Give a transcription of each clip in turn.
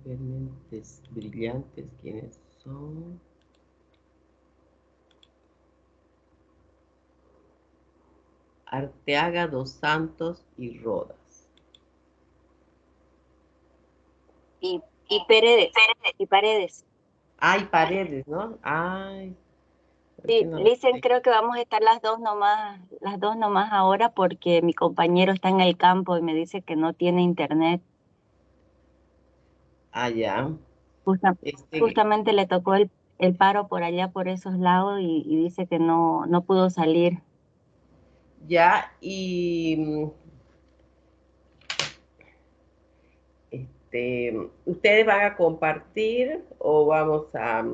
Mentes brillantes, ¿quiénes son? Arteaga, Dos Santos y Rodas. Y Paredes. Y Paredes. Ay, Paredes, ¿no? Ay. Sí, No Listen, creo que vamos a estar las dos nomás ahora porque mi compañero está en el campo y me dice que no tiene internet. ya. Justa- Este, Justamente le tocó el paro por allá, por esos lados, y dice que no pudo salir. ya, y ¿ustedes van a compartir o vamos a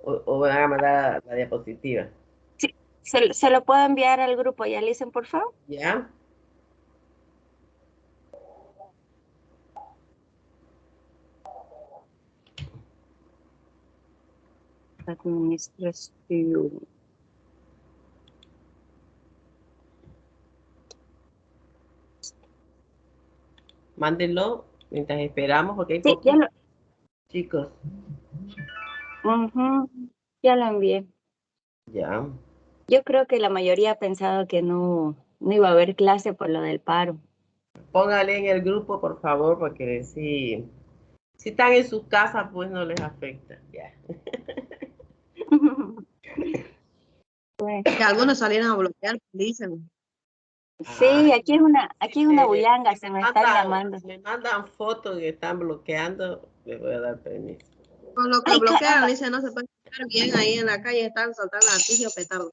o van a mandar la diapositiva? Sí, se lo puedo enviar al grupo, ya Listen, por favor. ¿Ya? Administración. Mándenlo mientras esperamos porque hay Sí, poquitos chicos. ujú, ya lo envié. Ya. Yo creo que la mayoría ha pensado que no iba a haber clase por lo del paro. Póngale en el grupo, por favor, porque si están en sus casas, pues no les afecta. Ya. Pues, Que algunos salieron a bloquear, dicen. sí, Ay, aquí es una si bullanga, si se me están llamando. me mandan fotos que están bloqueando, les voy a dar permiso. Con lo que ¡Ay, bloquean, caramba! dicen, no se puede estar bien ahí en la calle, están saltando artillo petardo.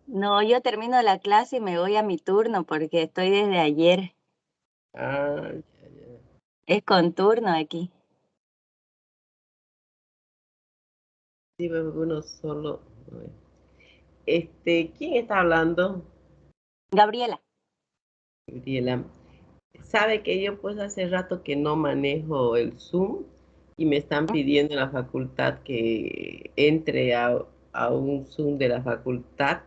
No, yo termino la clase y me voy a mi turno porque estoy desde ayer. Ay, ya. Es con turno aquí. Sí, pero uno solo. ¿Quién está hablando? Gabriela. Gabriela. Sabe que yo pues hace rato que no manejo el Zoom y me están pidiendo en la facultad que entre a un Zoom de la facultad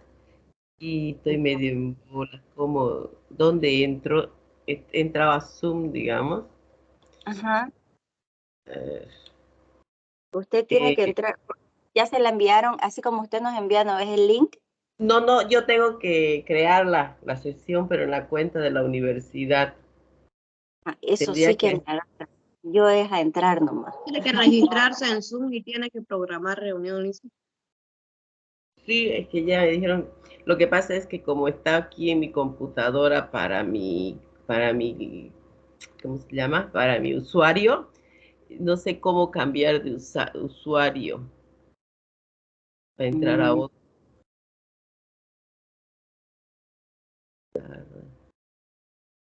y estoy medio en bola, como, ¿dónde entro? Entraba a Zoom, digamos. Ajá. Eh, Usted tiene que eh, entrar. Ya se la enviaron, así como usted nos envía, ¿no ves el link? no, yo tengo que crear la sesión, pero en la cuenta de la universidad. Ah, eso Tendría sí que me que, agarra. Yo es a entrar nomás. Tiene que registrarse en Zoom y tiene que programar reuniones. sí, es que ya me dijeron, lo que pasa es que como está aquí en mi computadora para mi, ¿cómo se llama? Para mi usuario, no sé cómo cambiar de usuario para entrar a Mm, otro.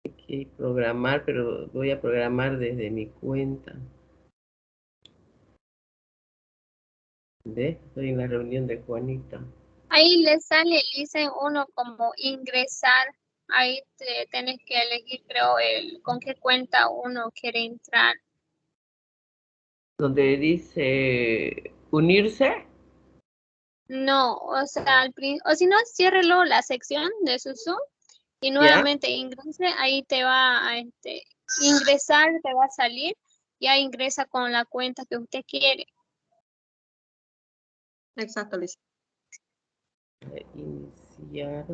Hay que programar, pero voy a programar desde mi cuenta. ¿Ves? Estoy en la reunión de Juanita. Ahí le sale, dice uno como ingresar. Ahí tienes que elegir, creo, con qué cuenta uno quiere entrar. Donde dice unirse. No, o sea, o si no, ciérrelo la sección de su Zoom y ¿Ya? nuevamente ingrese, ahí te va a ingresar, te va a salir, ya ingresa con la cuenta que usted quiere. Exacto, Liz. Iniciar.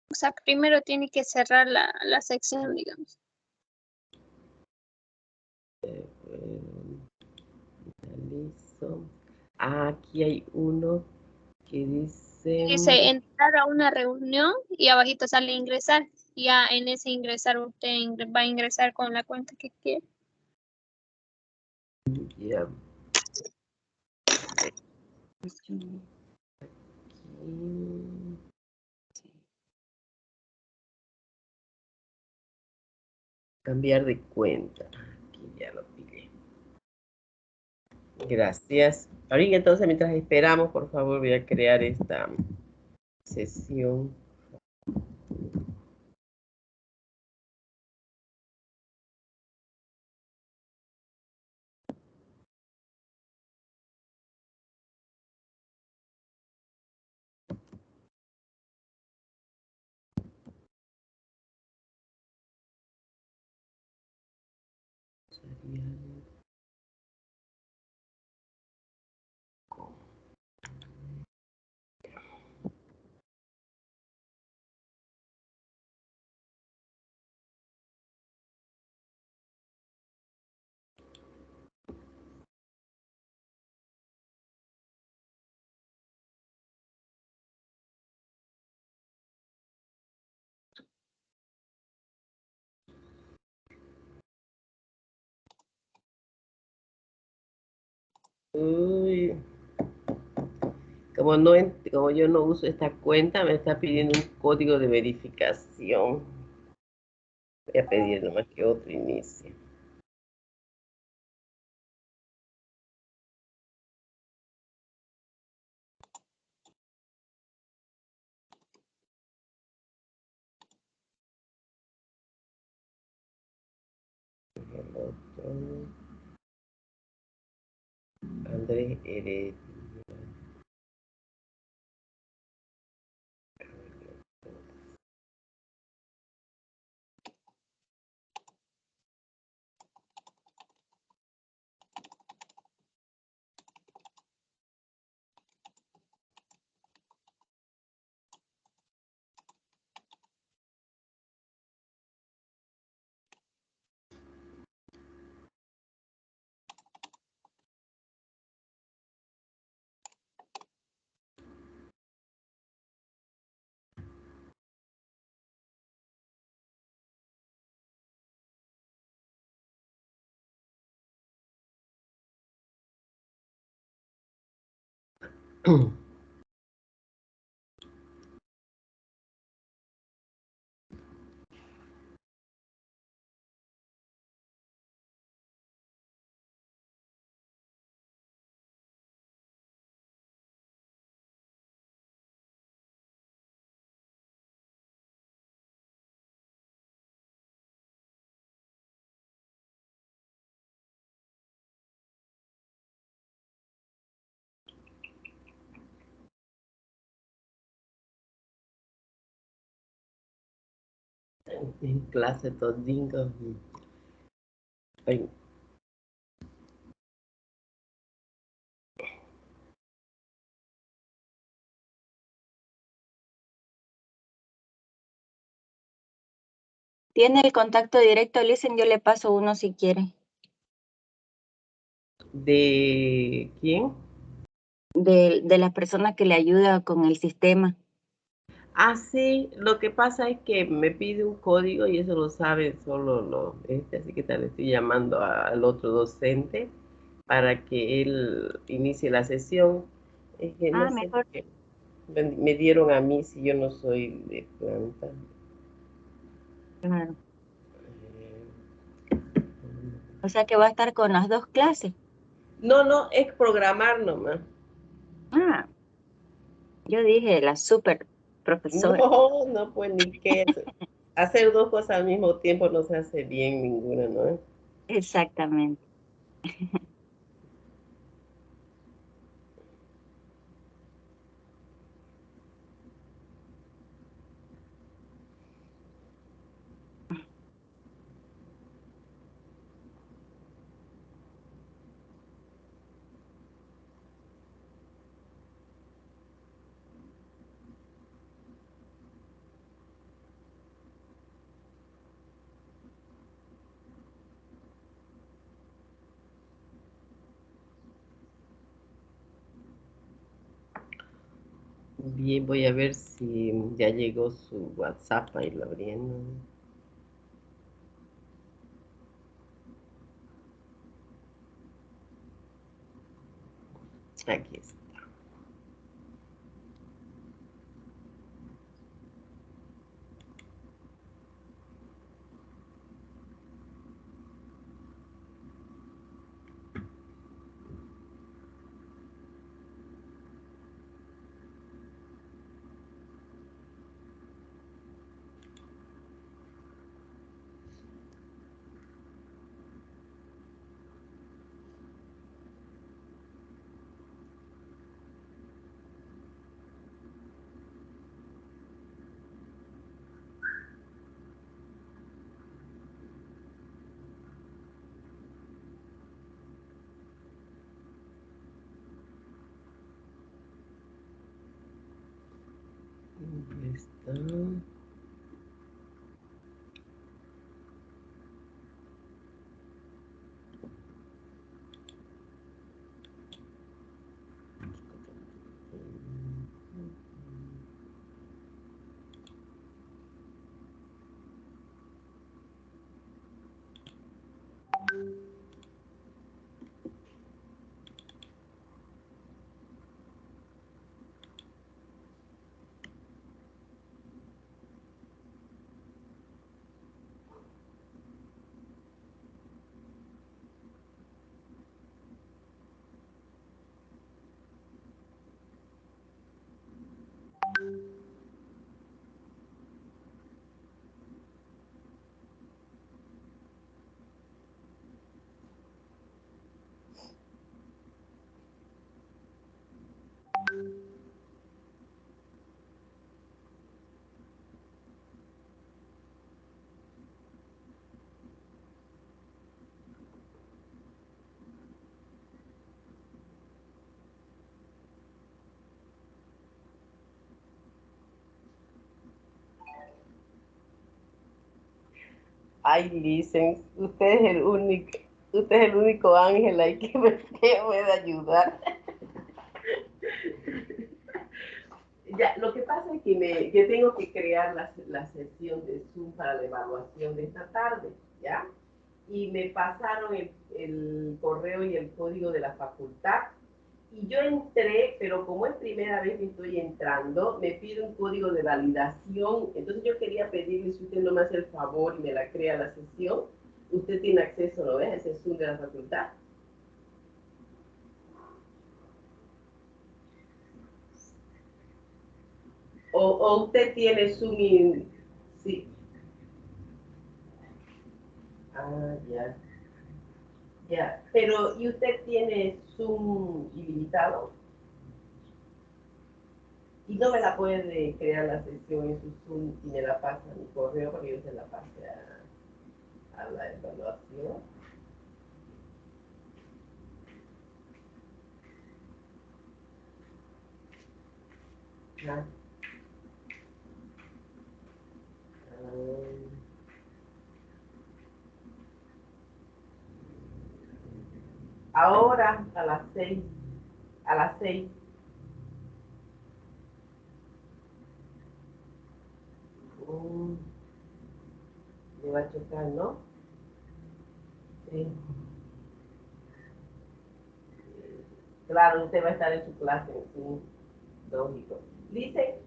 O sea, primero tiene que cerrar la sección, digamos. Listo. Aquí hay uno que dice Dice entrar a una reunión y abajito sale ingresar. Ya en ese ingresar usted va a ingresar con la cuenta que quiere. ya, cambiar de cuenta. Aquí ya lo pide. Gracias. Ahorita entonces, mientras esperamos, por favor, voy a crear esta sesión. empresariales. Uy, como yo no uso esta cuenta, me está pidiendo un código de verificación. Voy a pedir nomás que otro inicie. El otro, Andrés Heredia. En clase todingo. Ay, Tiene el contacto directo, Listen, yo le paso uno si quiere. ¿de quién? De la persona que le ayuda con el sistema. Ah, sí, lo que pasa es que me pide un código y eso lo sabe solo así que tal estoy llamando al otro docente para que él inicie la sesión. Es que no Ah, sé por mejor. qué me dieron a mí si yo no soy de planta. Claro. Eh, O sea que va a estar con las dos clases. No, no, es programar nomás. Ah, yo dije la super profesora. No, no, pues ni qué. Hacer dos cosas al mismo tiempo no se hace bien ninguna, ¿no? Exactamente. Bien, voy a ver si ya llegó su WhatsApp ahí lo abriendo. Aquí está. Ahí está. Ay, Licen, usted es el único ángel ahí que me puede ayudar. Ya, lo que pasa es que yo tengo que crear la sesión de Zoom para la evaluación de esta tarde, ¿ya? Y me pasaron el correo y el código de la facultad. Y yo entré, pero como es primera vez que estoy entrando, me pide un código de validación. Entonces yo quería pedirle si usted no me hace el favor y me la crea la sesión. Usted tiene acceso, ¿no ves? A ese Zoom de la facultad. O usted tiene Zoom y... Sí. Ah, ya. Ya. Pero, ¿y usted tiene Zoom ilimitado? Y no me la puede crear la sesión en su Zoom y me la pasa a mi correo para que yo se la pase a la evaluación. Ah, ahora a las 6, a las 6. Me va a chocar, ¿no? Sí. Claro, usted va a estar en su clase, sí, lógico. Dice,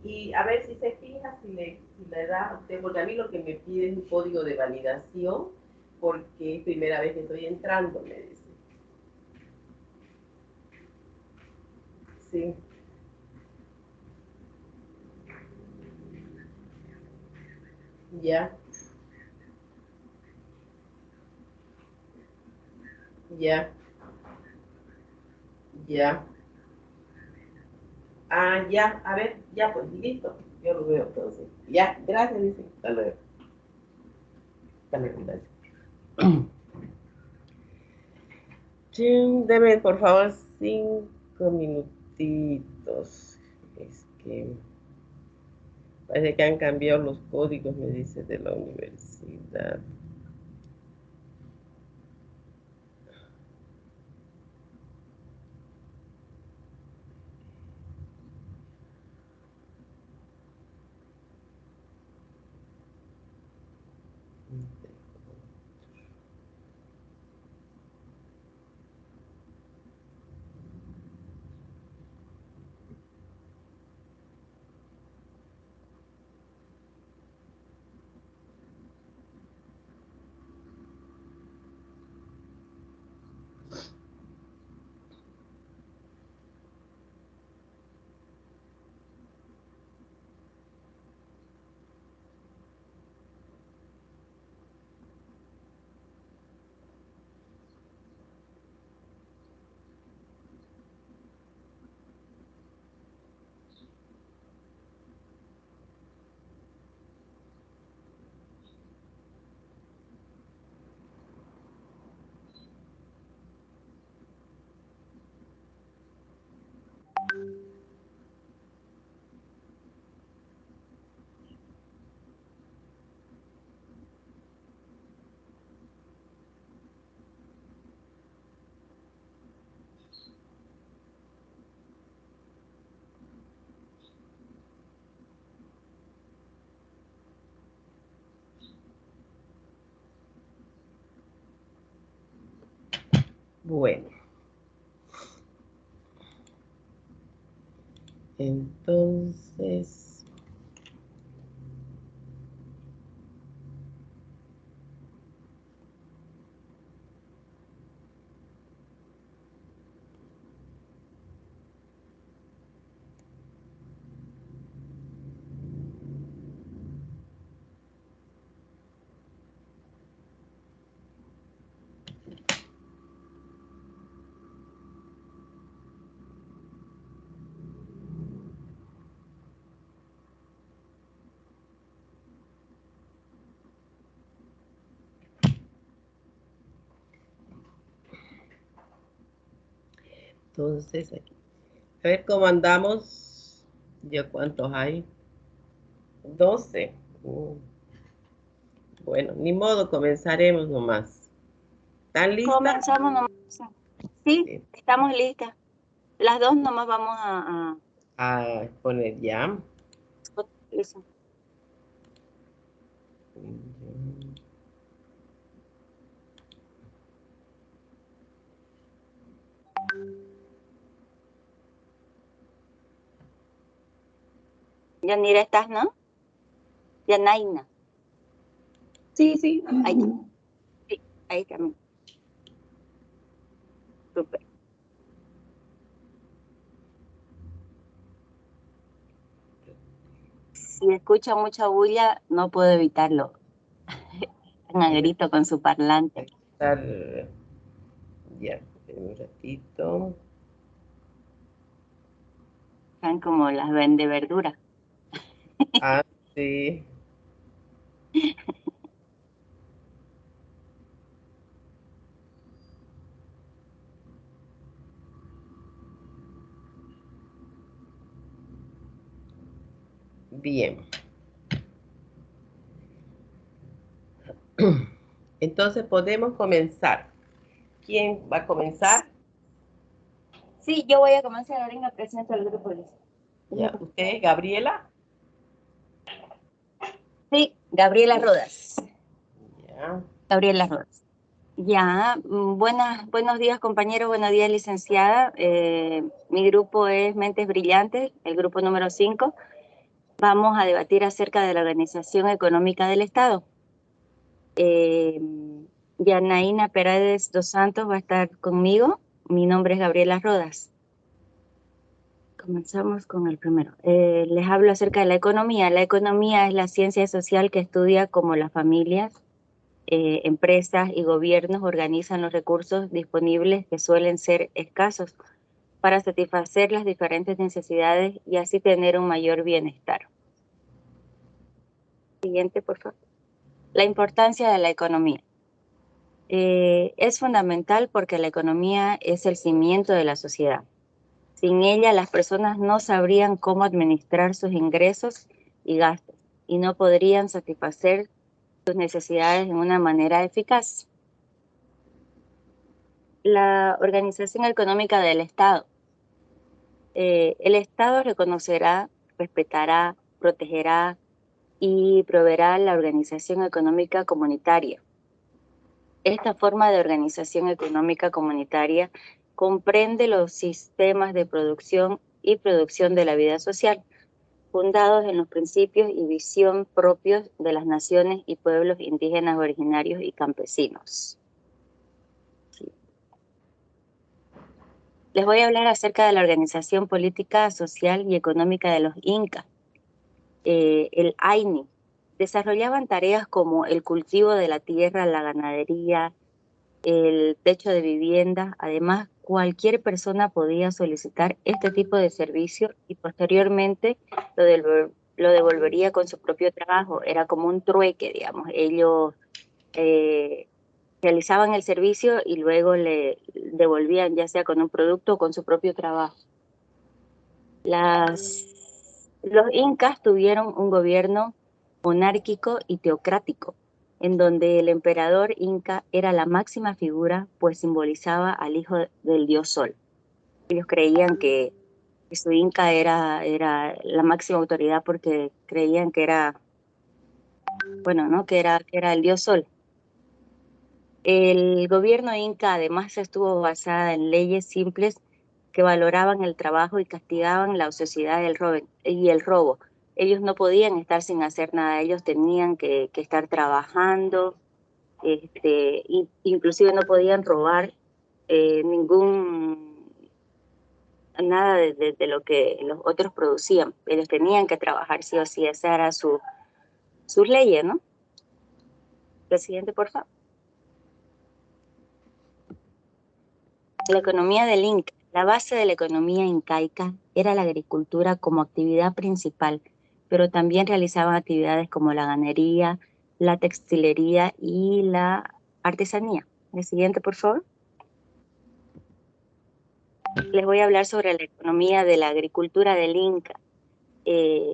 y a ver si se fija, si le da a usted, porque a mí lo que me pide es un código de validación, porque es primera vez que estoy entrando, me dice. Sí, ya, ya, ya. Ah, ya, a ver, ya, pues, listo. Yo lo veo entonces. Ya, gracias, dice. Hasta luego. Hasta luego, gracias. Deme, por favor, 5 minutitos. Es que parece que han cambiado los códigos, me dice, de la universidad. Bueno, entonces, aquí. A ver cómo andamos. ¿Ya cuántos hay? 12. Bueno, ni modo, comenzaremos nomás. ¿Están listas? Comenzamos nomás. Sí, Sí. estamos listas. Las dos nomás vamos a A poner ya. eso. Yanira, ¿estás, no? Yanaina. Sí, sí. Ahí, sí, ahí también. Súper. Si escucho mucha bulla, no puedo evitarlo. Están a grito con su parlante. Estar ya, un ratito. Están como las vende verduras. Ah, sí. Bien. Entonces podemos comenzar. ¿Quién va a comenzar? Sí, yo voy a comenzar. Venga, presento al grupo. Ya, usted, Gabriela. Sí, Gabriela Rodas. Ya. Gabriela Rodas. Ya, buenos días compañeros, buenos días licenciada. Mi grupo es Mentes Brillantes, el grupo número 5. Vamos a debatir acerca de la organización económica del Estado. Yanaína Paredes dos Santos va a estar conmigo. Mi nombre es Gabriela Rodas. Comenzamos con el primero. Les hablo acerca de la economía. La economía es la ciencia social que estudia cómo las familias, empresas y gobiernos organizan los recursos disponibles que suelen ser escasos para satisfacer las diferentes necesidades y así tener un mayor bienestar. Siguiente, por favor. La importancia de la economía. Es fundamental porque la economía es el cimiento de la sociedad. Sin ella, las personas no sabrían cómo administrar sus ingresos y gastos y no podrían satisfacer sus necesidades de una manera eficaz. La organización económica del Estado. El Estado reconocerá, respetará, protegerá y proveerá la organización económica comunitaria. Esta forma de organización económica comunitaria comprende los sistemas de producción y producción de la vida social, fundados en los principios y visión propios de las naciones y pueblos indígenas originarios y campesinos. Sí. Les voy a hablar acerca de la organización política, social y económica de los incas. El AINI. Desarrollaban tareas como el cultivo de la tierra, la ganadería, el techo de vivienda. Además, cualquier persona podía solicitar este tipo de servicio y posteriormente lo devolvería con su propio trabajo. Era como un trueque, digamos. Ellos realizaban el servicio y luego le devolvían ya sea con un producto o con su propio trabajo. Los incas tuvieron un gobierno monárquico y teocrático, en donde el emperador inca era la máxima figura, pues simbolizaba al hijo del dios Sol. Ellos creían que su inca era la máxima autoridad porque creían que era, bueno, ¿no? Que era el dios Sol. El gobierno inca además estuvo basada en leyes simples que valoraban el trabajo y castigaban la ociosidad y el robo. Ellos no podían estar sin hacer nada, ellos tenían que estar trabajando, inclusive no podían robar nada de lo que los otros producían. Ellos tenían que trabajar sí o sí, esa era sus leyes, ¿no? La siguiente, por favor. La economía del Inca. La base de la economía incaica era la agricultura como actividad principal, pero también realizaban actividades como la ganadería, la textilería y la artesanía. El siguiente, por favor. Les voy a hablar sobre la economía de la agricultura del Inca.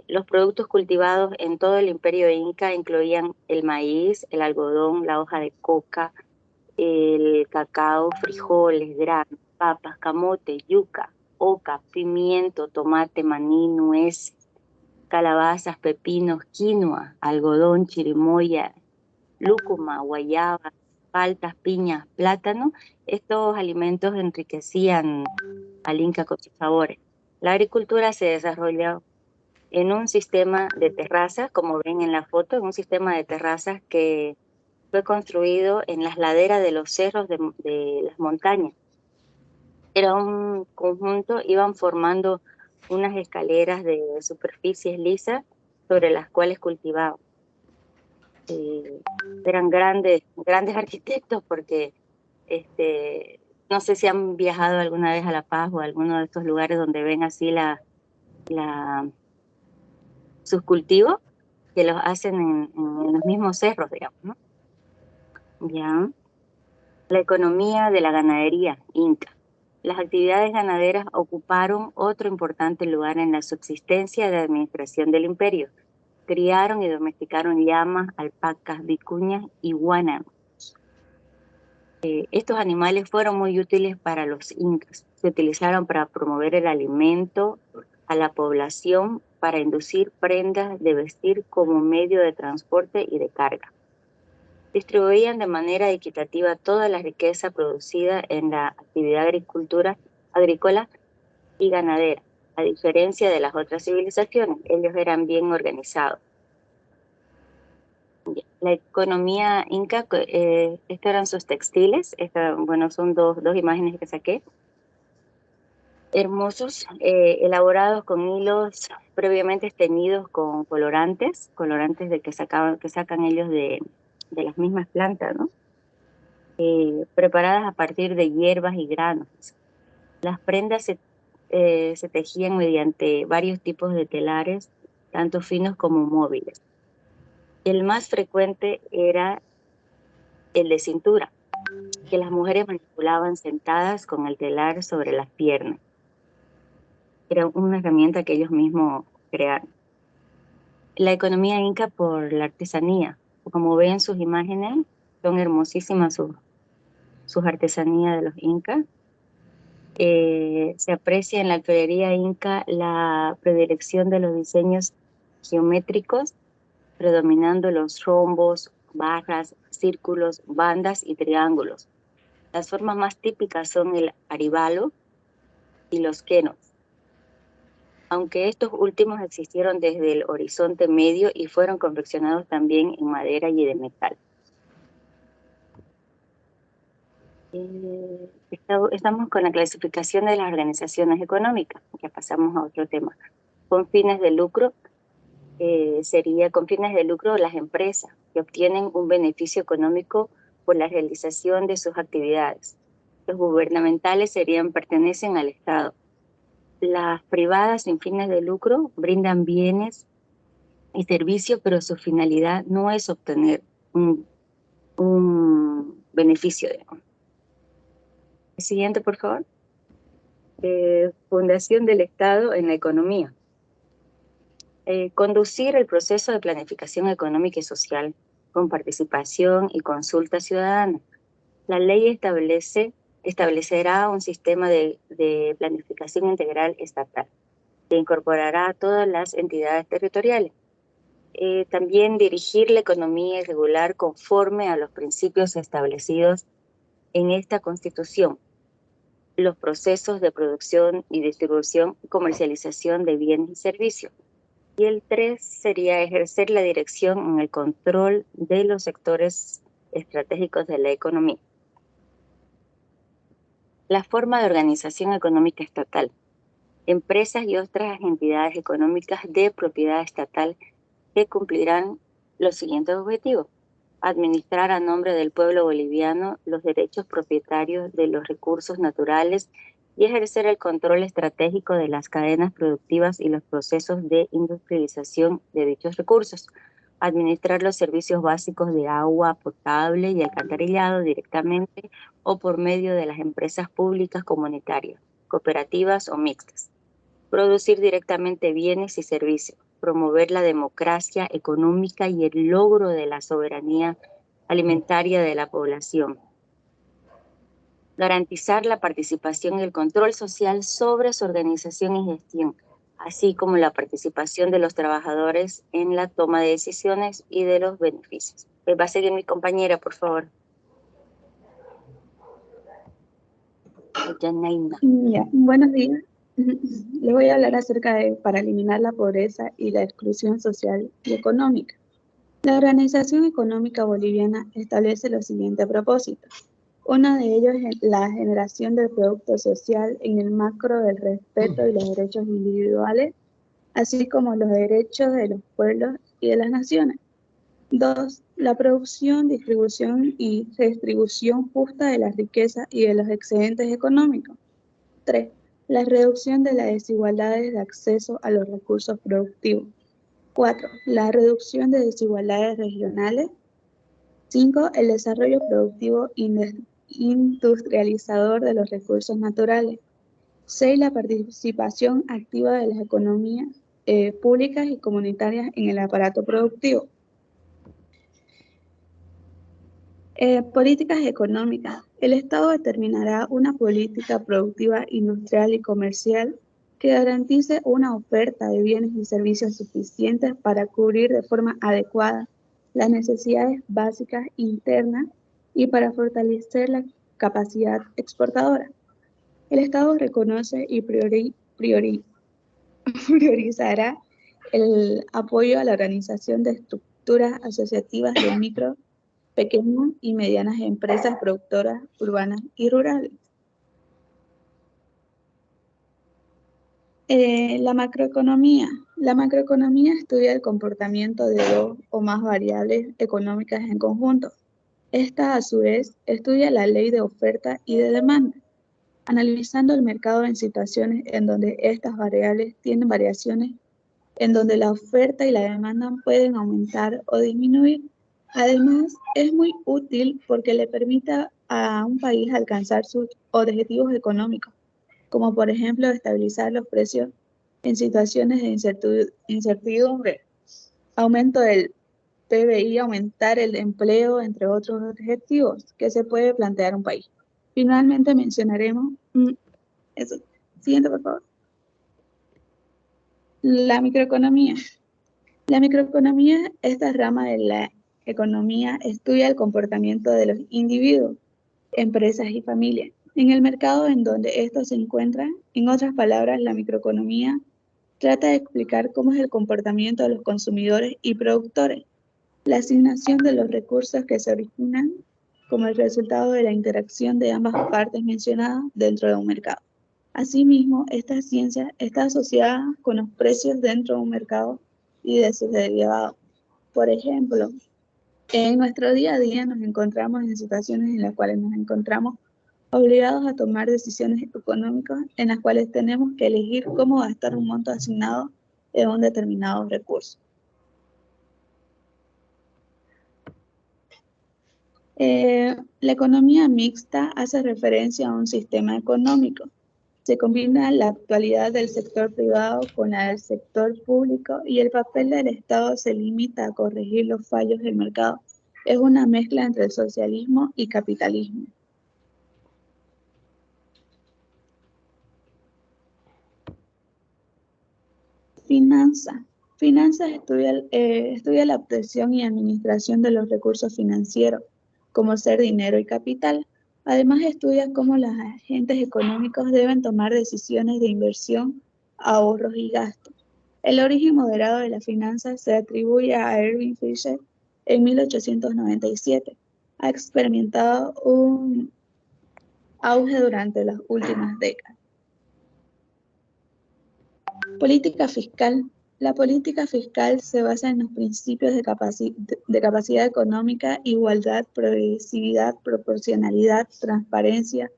Los productos cultivados en todo el imperio inca incluían el maíz, el algodón, la hoja de coca, el cacao, frijoles, granos, papas, camote, yuca, oca, pimiento, tomate, maní, nuez, calabazas, pepinos, quinoa, algodón, chirimoya, lúcuma, guayaba, paltas, piñas, plátano. Estos alimentos enriquecían al Inca con sus sabores. La agricultura se desarrolló en un sistema de terrazas, como ven en la foto, en un sistema de terrazas que fue construido en las laderas de los cerros de las montañas. Era un conjunto, iban formando unas escaleras de superficies lisas sobre las cuales cultivaban. Eran grandes arquitectos porque no sé si han viajado alguna vez a La Paz o a alguno de estos lugares donde ven así sus cultivos, que los hacen en los mismos cerros, digamos, ¿no? Ya. La economía de la ganadería inca. Las actividades ganaderas ocuparon otro importante lugar en la subsistencia de administración del imperio. Criaron y domesticaron llamas, alpacas, vicuñas y guanáns. Estos animales fueron muy útiles para los incas. Se utilizaron para promover el alimento a la población, para inducir prendas de vestir como medio de transporte y de carga. Distribuían de manera equitativa toda la riqueza producida en la actividad agrícola y ganadera. A diferencia de las otras civilizaciones, ellos eran bien organizados. La economía inca, estos eran sus textiles. Bueno, son dos imágenes que saqué. Hermosos, elaborados con hilos previamente teñidos con colorantes de que sacan ellos de las mismas plantas, ¿no? Preparadas a partir de hierbas y granos. Las prendas se tejían mediante varios tipos de telares, tanto finos como móviles. El más frecuente era el de cintura, que las mujeres manipulaban sentadas con el telar sobre las piernas. Era una herramienta que ellos mismos crearon. La economía inca por la artesanía. Como ven sus imágenes, son hermosísimas sus artesanías de los incas. Se aprecia en la alfarería inca la predilección de los diseños geométricos, predominando los rombos, barras, círculos, bandas y triángulos. Las formas más típicas son el aribalo y los quenos, aunque estos últimos existieron desde el Horizonte Medio y fueron confeccionados también en madera y de metal. Estamos con la clasificación de las organizaciones económicas. Ya pasamos a otro tema. Con fines de lucro, con fines de lucro las empresas que obtienen un beneficio económico por la realización de sus actividades. Los gubernamentales pertenecen al Estado. Las privadas sin fines de lucro brindan bienes y servicios, pero su finalidad no es obtener un beneficio, digamos. El siguiente, por favor. Fundación del Estado en la economía. Conducir el proceso de planificación económica y social con participación y consulta ciudadana. La ley establecerá un sistema de planificación integral estatal que incorporará a todas las entidades territoriales. También dirigir la economía irregular conforme a los principios establecidos en esta Constitución, los procesos de producción y distribución y comercialización de bienes y servicios. Y el 3 sería ejercer la dirección en el control de los sectores estratégicos de la economía. La forma de organización económica estatal. Empresas y otras entidades económicas de propiedad estatal que cumplirán los siguientes objetivos: administrar a nombre del pueblo boliviano los derechos propietarios de los recursos naturales y ejercer el control estratégico de las cadenas productivas y los procesos de industrialización de dichos recursos, administrar los servicios básicos de agua potable y alcantarillado directamente o por medio de las empresas públicas comunitarias, cooperativas o mixtas, producir directamente bienes y servicios, promover la democracia económica y el logro de la soberanía alimentaria de la población, garantizar la participación y el control social sobre su organización y gestión, así como la participación de los trabajadores en la toma de decisiones y de los beneficios. Va a seguir mi compañera, por favor. Janaina. Ya, buenos días. Les voy a hablar acerca de para eliminar la pobreza y la exclusión social y económica. La Organización Económica Boliviana establece los siguientes propósitos. Uno de ellos es la generación del producto social en el macro del respeto y los derechos individuales, así como los derechos de los pueblos y de las naciones. 2. La producción, distribución y redistribución justa de la riqueza y de los excedentes económicos. 3. La reducción de las desigualdades de acceso a los recursos productivos. 4. La reducción de desigualdades regionales. 5. El desarrollo productivo industrializador de los recursos naturales. 6. La participación activa de las economías públicas y comunitarias en el aparato productivo. Políticas económicas. El Estado determinará una política productiva, industrial y comercial que garantice una oferta de bienes y servicios suficientes para cubrir de forma adecuada las necesidades básicas internas y para fortalecer la capacidad exportadora. El Estado reconoce y priorizará el apoyo a la organización de estructuras asociativas de micro, pequeñas y medianas empresas productoras urbanas y rurales. La macroeconomía. La macroeconomía estudia el comportamiento de dos o más variables económicas en conjunto. Esta, a su vez, estudia la ley de oferta y de demanda, analizando el mercado en situaciones en donde estas variables tienen variaciones, en donde la oferta y la demanda pueden aumentar o disminuir. Además, es muy útil porque le permite a un país alcanzar sus objetivos económicos, como por ejemplo estabilizar los precios en situaciones de incertidumbre, aumento del PBI, aumentar el empleo, entre otros objetivos que se puede plantear un país. Finalmente mencionaremos eso. Siguiente, por favor. La microeconomía. La microeconomía, esta rama de la economía, estudia el comportamiento de los individuos, empresas y familias en el mercado en donde estos se encuentran. En otras palabras, la microeconomía trata de explicar cómo es el comportamiento de los consumidores y productores, la asignación de los recursos que se originan como el resultado de la interacción de ambas partes mencionadas dentro de un mercado. Asimismo, esta ciencia está asociada con los precios dentro de un mercado y de sus derivados. Por ejemplo, en nuestro día a día nos encontramos en situaciones en las cuales nos encontramos obligados a tomar decisiones económicas en las cuales tenemos que elegir cómo gastar un monto asignado en un determinado recurso. La economía mixta hace referencia a un sistema económico. Se combina la actualidad del sector privado con la del sector público y el papel del Estado se limita a corregir los fallos del mercado. Es una mezcla entre el socialismo y capitalismo. Finanzas. Finanzas estudia la obtención y administración de los recursos financieros, como ser dinero y capital. Además, estudia cómo los agentes económicos deben tomar decisiones de inversión, ahorros y gastos. El origen moderado de las finanzas se atribuye a Irving Fisher en 1897. Ha experimentado un auge durante las últimas décadas. Política fiscal. La política fiscal se basa en los principios de capacidad económica, igualdad, progresividad, proporcionalidad, transparencia,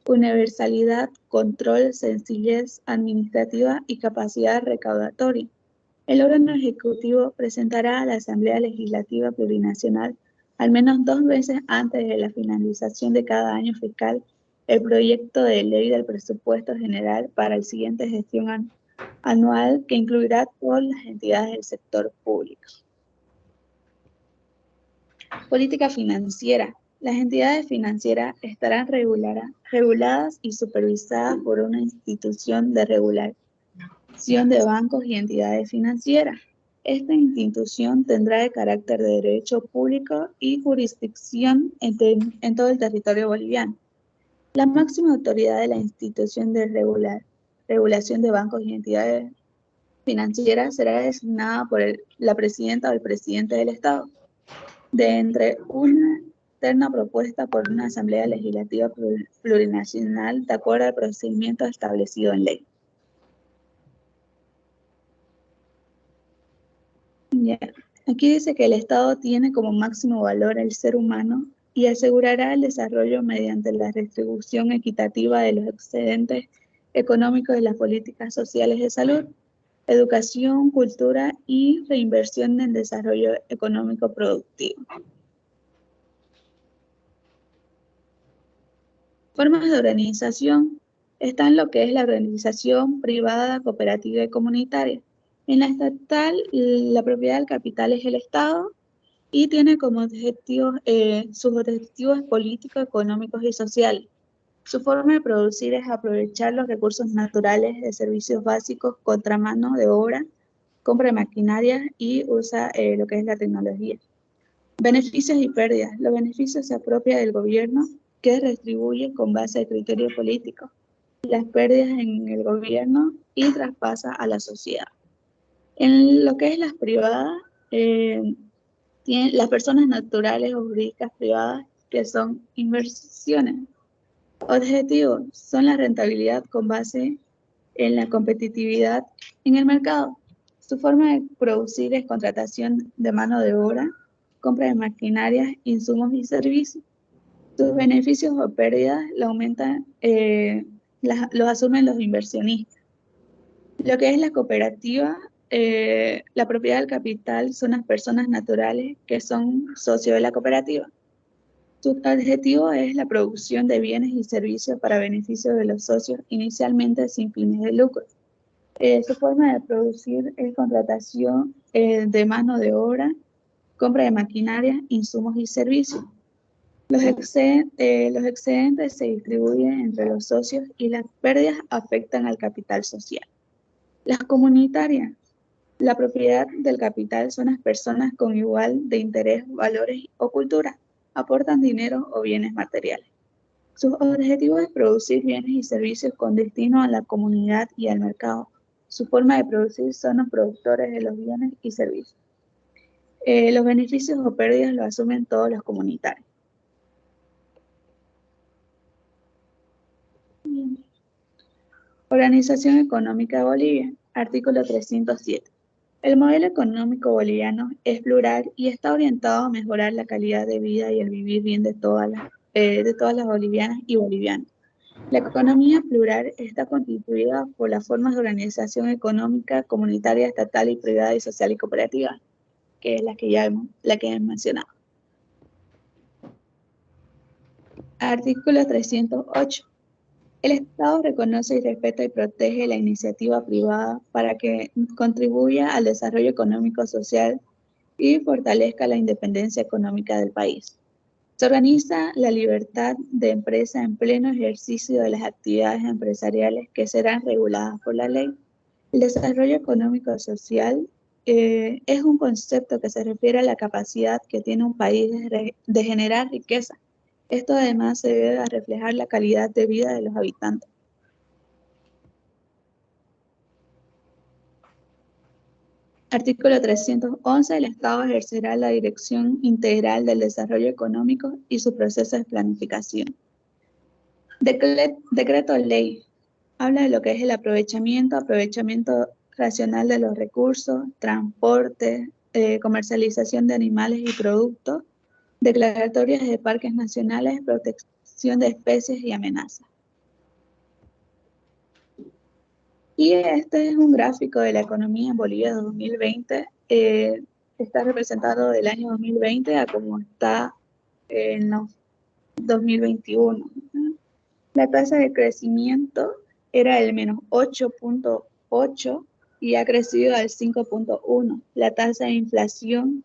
universalidad, control, sencillez administrativa y capacidad recaudatoria. El órgano ejecutivo presentará a la Asamblea Legislativa Plurinacional al menos 2 veces antes de la finalización de cada año fiscal el proyecto de ley del presupuesto general para el siguiente gestión anual que incluirá todas las entidades del sector público. Política financiera. Las entidades financieras estarán reguladas y supervisadas por una institución de regulación de bancos y entidades financieras. Esta institución tendrá de carácter de derecho público y jurisdicción en todo el territorio boliviano. La máxima autoridad de la institución de regulación de bancos y entidades financieras será designada por la presidenta o el presidente del Estado, de entre una terna propuesta por una Asamblea Legislativa Plurinacional de acuerdo al procedimiento establecido en ley. Ya. Aquí dice que el Estado tiene como máximo valor el ser humano y asegurará el desarrollo mediante la distribución equitativa de los excedentes económicos de las políticas sociales de salud, educación, cultura y reinversión en desarrollo económico productivo. Formas de organización están lo que es la organización privada, cooperativa y comunitaria. En la estatal, la propiedad del capital es el Estado y tiene como objetivos sus objetivos políticos, económicos y sociales. Su forma de producir es aprovechar los recursos naturales de servicios básicos contra mano de obra, compra de maquinaria y usa lo que es la tecnología. Beneficios y pérdidas. Los beneficios se apropia del gobierno que redistribuye con base al criterio político. Las pérdidas en el gobierno y traspasa a la sociedad. En lo que es las privadas, las personas naturales o jurídicas privadas que son inversiones. Objetivos son la rentabilidad con base en la competitividad en el mercado. Su forma de producir es contratación de mano de obra, compra de maquinarias, insumos y servicios. Sus beneficios o pérdidas los asumen los inversionistas. Lo que es la cooperativa, la propiedad del capital son las personas naturales que son socios de la cooperativa. Su objetivo es la producción de bienes y servicios para beneficio de los socios, inicialmente sin fines de lucro. Su forma de producir es contratación de mano de obra, compra de maquinaria, insumos y servicios. Los excedentes se distribuyen entre los socios y las pérdidas afectan al capital social. Las comunitarias. La propiedad del capital son las personas con igual de interés, valores o cultura. Aportan dinero o bienes materiales. Sus objetivos es producir bienes y servicios con destino a la comunidad y al mercado. Su forma de producir son los productores de los bienes y servicios. Los beneficios o pérdidas lo asumen todos los comunitarios. Organización Económica de Bolivia, artículo 307. El modelo económico boliviano es plural y está orientado a mejorar la calidad de vida y el vivir bien de todas las bolivianas y bolivianos. La economía plural está constituida por las formas de organización económica, comunitaria, estatal y privada y social y cooperativa, que es la que hemos mencionado. Artículo 308. El Estado reconoce y respeta y protege la iniciativa privada para que contribuya al desarrollo económico, social y fortalezca la independencia económica del país. Se organiza la libertad de empresa en pleno ejercicio de las actividades empresariales que serán reguladas por la ley. El desarrollo económico social es un concepto que se refiere a la capacidad que tiene un país de generar riqueza. Esto además se debe a reflejar la calidad de vida de los habitantes. Artículo 311. El Estado ejercerá la dirección integral del desarrollo económico y su proceso de planificación. Decreto ley. Habla de lo que es el aprovechamiento racional de los recursos, transporte, comercialización de animales y productos, declaratorias de parques nacionales, protección de especies y amenazas. Y este es un gráfico de la economía en Bolivia 2020. Está representado del año 2020 a como está en los 2021. La tasa de crecimiento era el menos 8.8 y ha crecido al 5.1. La tasa de inflación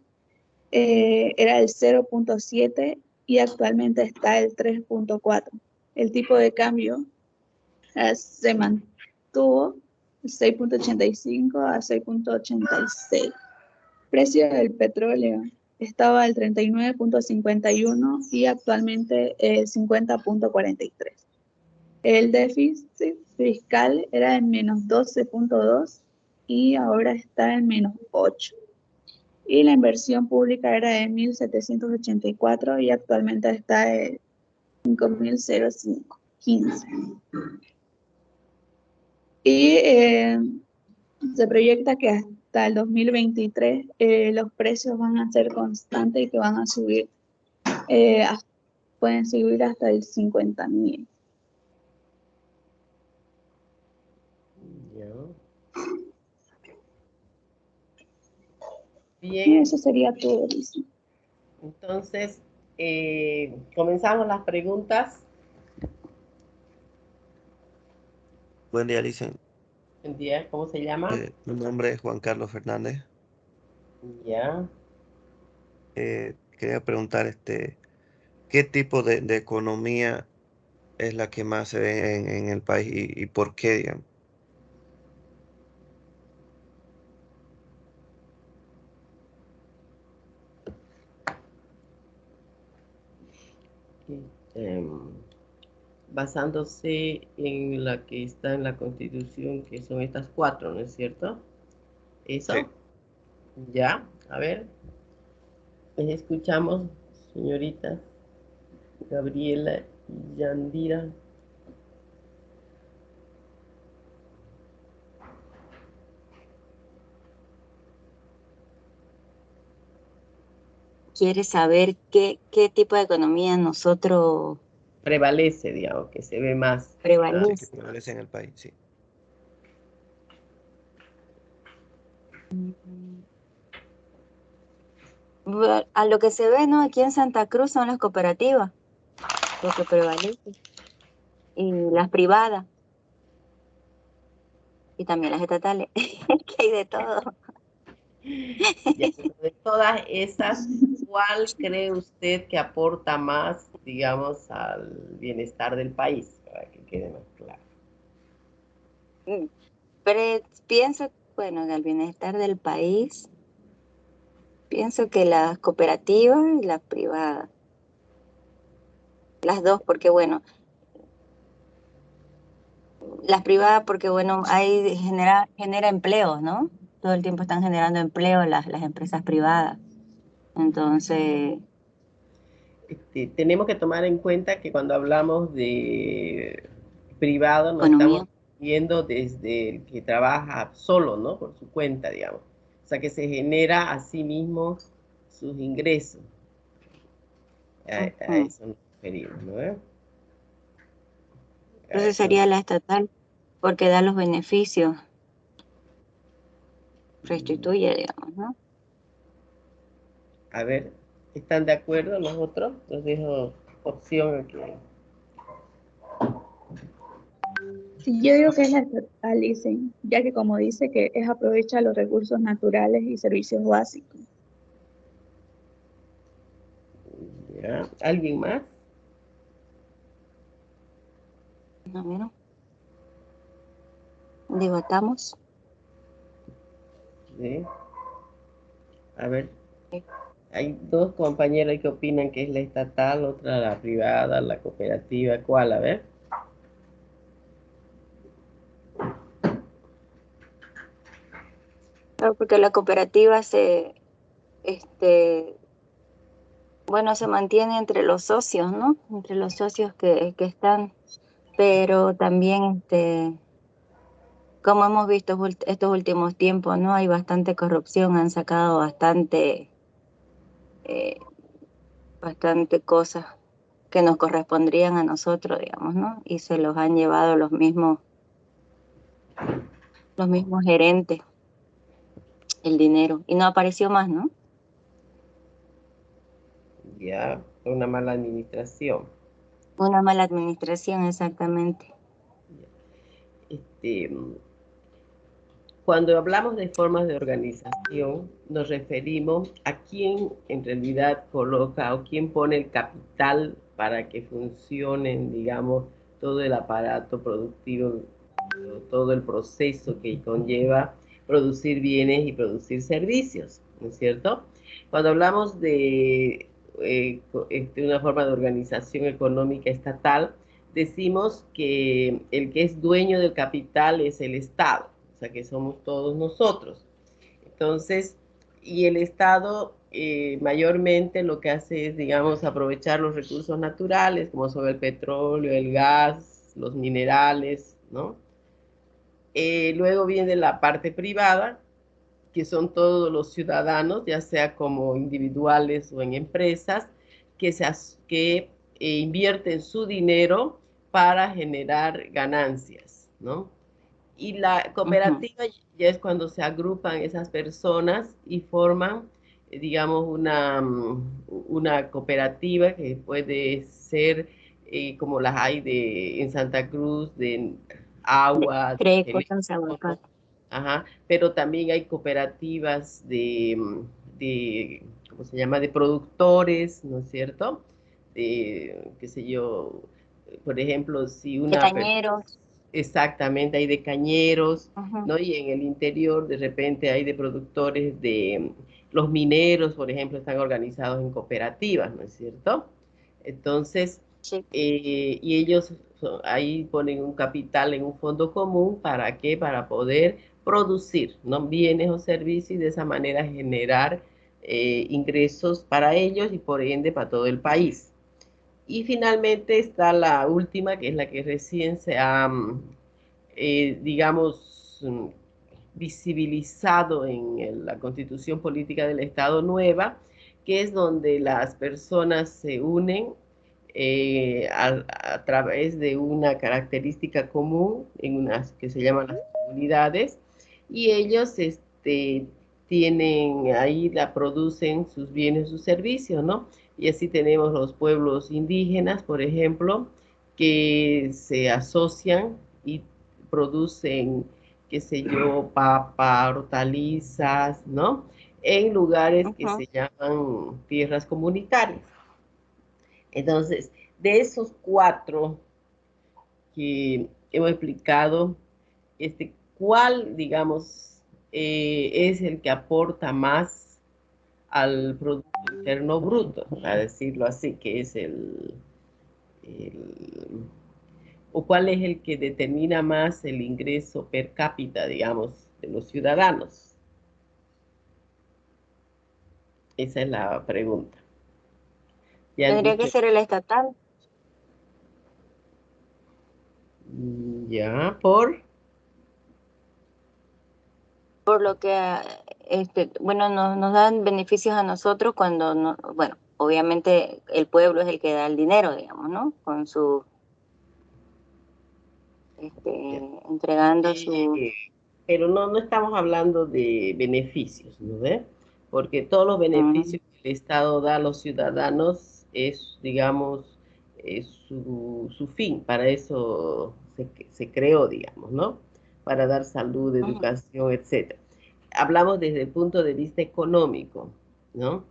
era el 0.7 y actualmente está el 3.4. El tipo de cambio se mantuvo 6.85 a 6.86. Precio del petróleo estaba al 39.51 y actualmente 50.43. El déficit fiscal era en menos 12.2 y ahora está en menos 8. Y la inversión pública era de 1.784 y actualmente está en 5.015. Y se proyecta que hasta el 2023 los precios van a ser constantes y que van a subir, pueden subir hasta el 50.000. Bien, Y eso sería todo, Lisa. entonces comenzamos las preguntas. Buen día, Licen. Buen día, ¿cómo se llama? Mi nombre es Juan Carlos Fernández. Ya. Quería preguntar, ¿qué tipo de economía es la que más se ve en el país y por qué, digamos? Em, Basándose en la que está en la Constitución, que son estas cuatro, ¿no es cierto? ¿Eso? Sí. Ya, a ver. Les escuchamos, señorita Gabriela y Yandira. ¿Quiere saber qué tipo de economía nosotros Prevalece, digamos, que se ve más. Sí, que prevalece? prevalece en el país, sí. A lo que se ve, ¿no? Aquí en Santa Cruz son las cooperativas, lo que prevalece, y las privadas, y también las estatales, que hay de todo. Ya, pero de todas esas, ¿cuál cree usted que aporta más, digamos, al bienestar del país? Para que quede más claro. Pero pienso, bueno, en el bienestar del país, pienso que las cooperativas y las privadas, las dos, porque bueno, las privadas porque bueno, hay genera empleos, ¿no? Todo el tiempo están generando empleo las empresas privadas. Entonces, Tenemos que tomar en cuenta que cuando hablamos de privado, nos estamos economía. viendo desde el que trabaja solo, ¿no? Por su cuenta, digamos. O sea, que se genera a sí mismo sus ingresos. A Ujú. eso nos referimos, ¿no? Entonces sería la estatal porque da los beneficios, restituye, digamos, ¿no? A ver, ¿están de acuerdo los otros? Los dejo opción aquí. Sí, yo digo que es la estatal, dicen, ya que como dice que es aprovecha los recursos naturales y servicios básicos. ¿Ya? ¿Alguien más? No, mira, debatamos. Sí. A ver, hay dos compañeros que opinan que es la estatal, otra la privada, la cooperativa. ¿Cuál? A ver. Claro, porque la cooperativa bueno, se mantiene entre los socios, ¿no? Entre los socios que están, pero también, como hemos visto estos últimos tiempos, ¿no? Hay bastante corrupción, han sacado eh, bastante cosas que nos correspondrían a nosotros, digamos, ¿no? Y se los han llevado los mismos gerentes, el dinero, y no apareció más, ¿no? Ya, una mala administración. Una mala administración, exactamente. Este, Cuando hablamos de formas de organización, nos referimos a quién en realidad coloca o quién pone el capital para que funcionen, digamos, todo el aparato productivo, todo el proceso que conlleva producir bienes y producir servicios, ¿no es cierto? Cuando hablamos de una forma de organización económica estatal, decimos que el que es dueño del capital es el Estado, o sea que somos todos nosotros. Entonces, y el Estado mayormente lo que hace es, digamos, aprovechar los recursos naturales, como son el petróleo, el gas, los minerales, ¿no? Luego viene la parte privada, que son todos los ciudadanos, ya sea como individuales o en empresas, que invierten su dinero para generar ganancias, ¿no? Y la cooperativa ya es cuando se agrupan esas personas y forman, digamos, una cooperativa que puede ser como las hay en Santa Cruz, de agua, de Creco, San teléfono, Aguacate. ajá, pero también hay cooperativas de, ¿cómo se llama?, de productores, ¿no es cierto? De, qué sé yo, por ejemplo, si De una persona, cañeros. exactamente, hay de cañeros, Ujú. ¿no? Y en el interior de repente hay de productores de, los mineros, por ejemplo, están organizados en cooperativas, ¿no es cierto? Entonces, Sí. y ellos ahí ponen un capital en un fondo común, ¿para qué? Para poder producir, ¿no?, bienes o servicios y de esa manera generar ingresos para ellos y por ende para todo el país. Y finalmente está la última, que es la que recién se ha, digamos, visibilizado en la Constitución Política del Estado Nueva, que es donde las personas se unen a través de una característica común en unas que se llaman las comunidades, y ellos tienen ahí, producen sus bienes, sus servicios, ¿no? Y así tenemos los pueblos indígenas, por ejemplo, que se asocian y producen, qué sé yo, papa, hortalizas, ¿no? En lugares que Ujú. se llaman tierras comunitarias. Entonces, de esos cuatro que hemos explicado, ¿cuál, digamos, es el que aporta más al Producto Interno Bruto, para decirlo así, que es el, o cuál es el que determina más el ingreso per cápita, digamos, de los ciudadanos? Esa es la pregunta. Ya han Tendría que dicho, ser el estatal, ya, por, por lo que, bueno, nos dan beneficios a nosotros cuando, no, bueno, obviamente el pueblo es el que da el dinero, digamos, ¿no? Con su, ya. entregando su... Pero no estamos hablando de beneficios, ¿no ve? Porque todos los Mm, beneficios que el Estado da a los ciudadanos es, digamos, su fin. Para eso se creó, digamos, ¿no? Para dar salud, ujú. educación, etcétera. Hablamos desde el punto de vista económico, ¿no?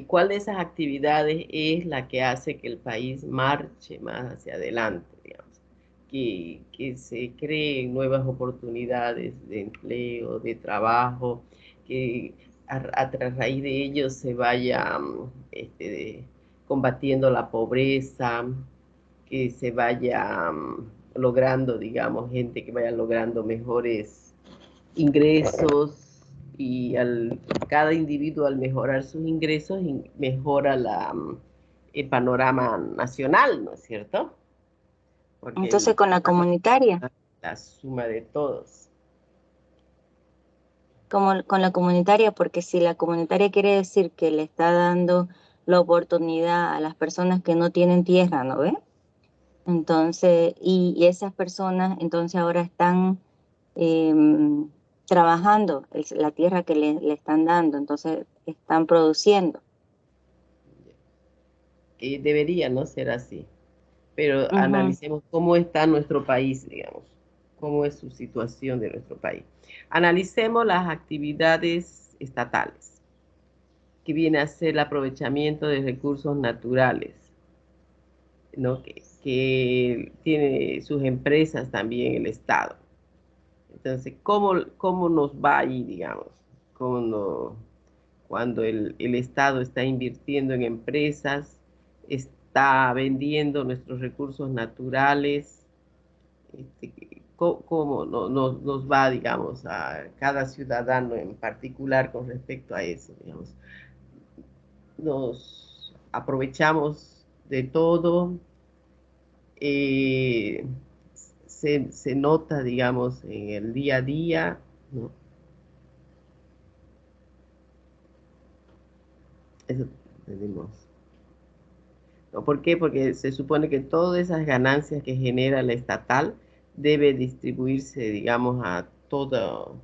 ¿Cuál de esas actividades es la que hace que el país marche más hacia adelante, digamos? Que se creen nuevas oportunidades de empleo, de trabajo, que a raíz de ello se vaya combatiendo la pobreza, que se vaya logrando, digamos, gente que vaya logrando mejores ingresos y cada individuo al mejorar sus ingresos mejora el panorama nacional, ¿no es cierto? Porque Entonces con la comunitaria, la suma de todos. como con la comunitaria, porque si la comunitaria quiere decir que le está dando la oportunidad a las personas que no tienen tierra, ¿no ve? Entonces, y esas personas entonces ahora están trabajando la tierra que le están dando, entonces están produciendo. Debería no ser así, pero Ujú. analicemos cómo está nuestro país, digamos, cómo es su situación de nuestro país. Analicemos las actividades estatales, que viene a ser el aprovechamiento de recursos naturales, ¿no? Que tiene sus empresas también el Estado. Entonces, ¿cómo nos va ahí, digamos? Cuando el Estado está invirtiendo en empresas, está vendiendo nuestros recursos naturales, ¿cómo nos va, digamos, a cada ciudadano en particular con respecto a eso, digamos? Nos aprovechamos de todo, eh, se nota, digamos, en el día a día, ¿no? Eso tenemos. ¿No? ¿Por qué? Porque se supone que todas esas ganancias que genera la estatal debe distribuirse, digamos, a todos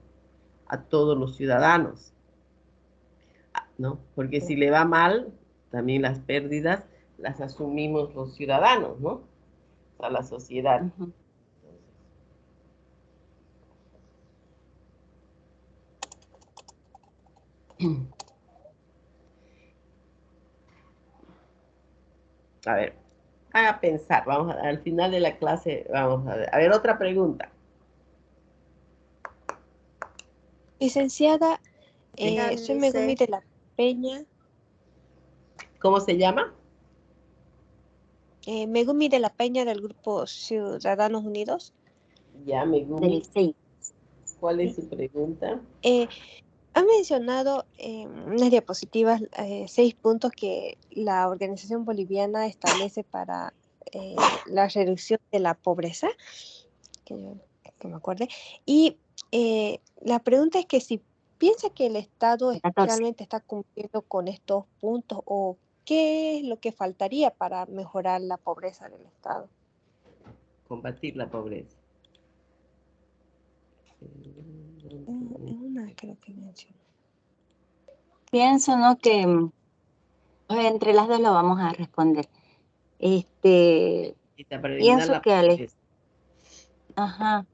los ciudadanos, ¿no? Porque si le va mal, también las pérdidas las asumimos los ciudadanos, ¿no? O sea, la sociedad. Ujú. A ver, a pensar, al final de la clase vamos a ver otra pregunta. Licenciada, Sí. soy Megumi de la Peña. ¿Cómo se llama? Megumi de la Peña del Grupo Ciudadanos Unidos. Ya, Del Megumi, 6. ¿cuál es Sí. su pregunta? Ha mencionado en unas diapositivas 6 puntos que la organización boliviana establece para la reducción de la pobreza, que me acuerde. Y la pregunta es que si piensa que el Estado 14. realmente está cumpliendo con estos puntos o qué es lo que faltaría para mejorar la pobreza del Estado. Combatir la pobreza. Una creo que mencionó. Pienso, ¿no? Que entre las dos lo vamos a responder. Para eliminar Pienso la que pobreza. ajá,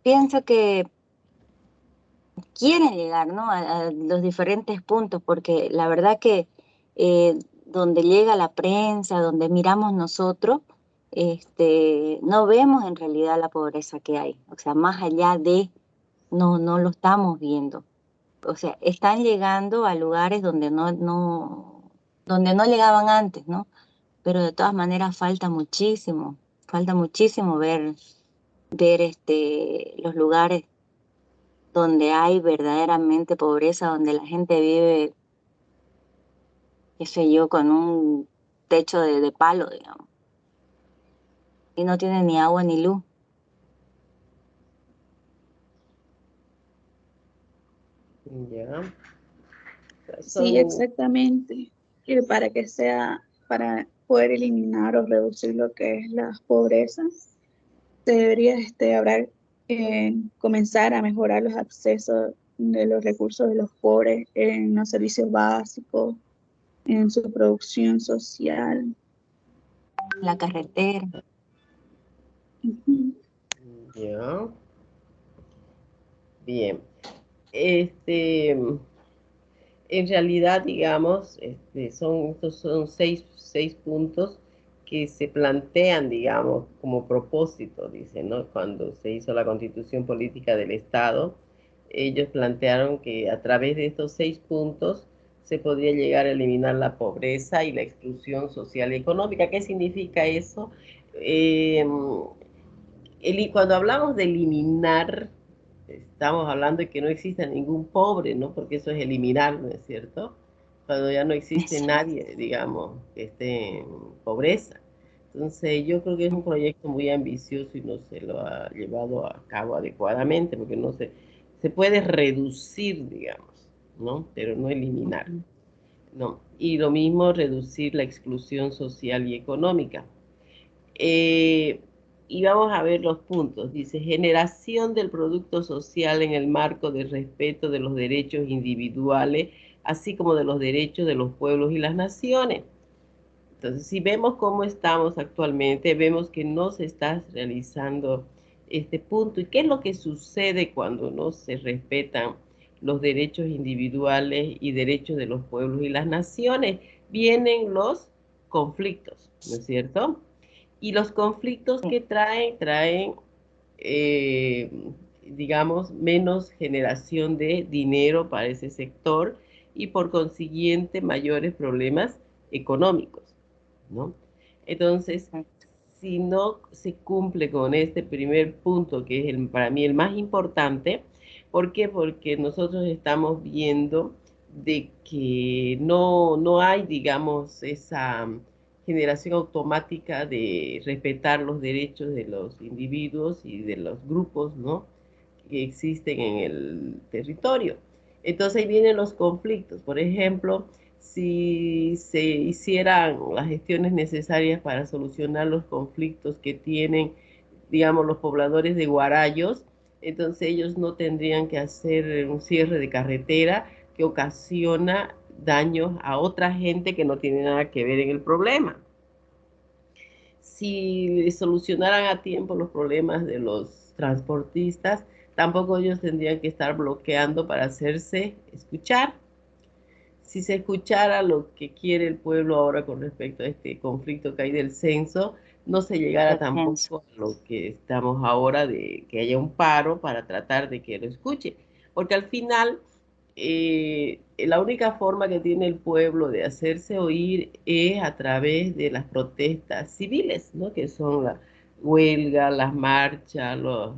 pienso que quieren llegar, ¿no? A los diferentes puntos, porque la verdad que donde llega la prensa, donde miramos nosotros, no vemos en realidad la pobreza que hay. O sea, más allá de, no lo estamos viendo. O sea, están llegando a lugares donde donde no llegaban antes, ¿no? Pero de todas maneras falta muchísimo ver los lugares donde hay verdaderamente pobreza, donde la gente vive, qué sé yo, con un techo de palo, digamos, y no tiene ni agua ni luz. Ya. Sí, exactamente. Y para poder eliminar o reducir lo que es la pobreza, se debería comenzar a mejorar los accesos de los recursos de los pobres en los servicios básicos, en su producción social. La carretera. Ujú. Ya. Bien. En realidad, digamos, estos son seis puntos que se plantean, digamos, como propósito, dice, ¿no? Cuando se hizo la Constitución Política del Estado, ellos plantearon que a través de estos 6 puntos se podría llegar a eliminar la pobreza y la exclusión social y económica. ¿Qué significa eso? Cuando hablamos de eliminar, estamos hablando de que no exista ningún pobre, ¿no? Porque eso es eliminar, ¿no es cierto? Cuando ya no existe nadie, digamos, que esté en pobreza. Entonces, yo creo que es un proyecto muy ambicioso y no se lo ha llevado a cabo adecuadamente, porque no se puede reducir, digamos, ¿no? Pero no eliminar, ¿no? Y lo mismo reducir la exclusión social y económica. Y vamos a ver los puntos. Dice, generación del producto social en el marco del respeto de los derechos individuales, así como de los derechos de los pueblos y las naciones. Entonces, si vemos cómo estamos actualmente, vemos que no se está realizando este punto. ¿Y qué es lo que sucede cuando no se respetan los derechos individuales y derechos de los pueblos y las naciones? Vienen los conflictos, ¿no es cierto? Y los conflictos que traen, digamos, menos generación de dinero para ese sector y por consiguiente mayores problemas económicos, ¿no? Entonces, si no se cumple con este primer punto, que es para mí el más importante, ¿por qué? Porque nosotros estamos viendo de que no hay, digamos, esa generación automática de respetar los derechos de los individuos y de los grupos, ¿no?, que existen en el territorio. Entonces ahí vienen los conflictos. Por ejemplo, si se hicieran las gestiones necesarias para solucionar los conflictos que tienen, digamos, los pobladores de Guarayos, entonces ellos no tendrían que hacer un cierre de carretera que ocasiona daños a otra gente que no tiene nada que ver en el problema. Si solucionaran a tiempo los problemas de los transportistas, tampoco ellos tendrían que estar bloqueando para hacerse escuchar. Si se escuchara lo que quiere el pueblo ahora con respecto a este conflicto que hay del censo, no se llegara tampoco a lo que estamos ahora de que haya un paro para tratar de que lo escuche. Porque al final, la única forma que tiene el pueblo de hacerse oír es a través de las protestas civiles, ¿no?, que son la huelga, las marchas, los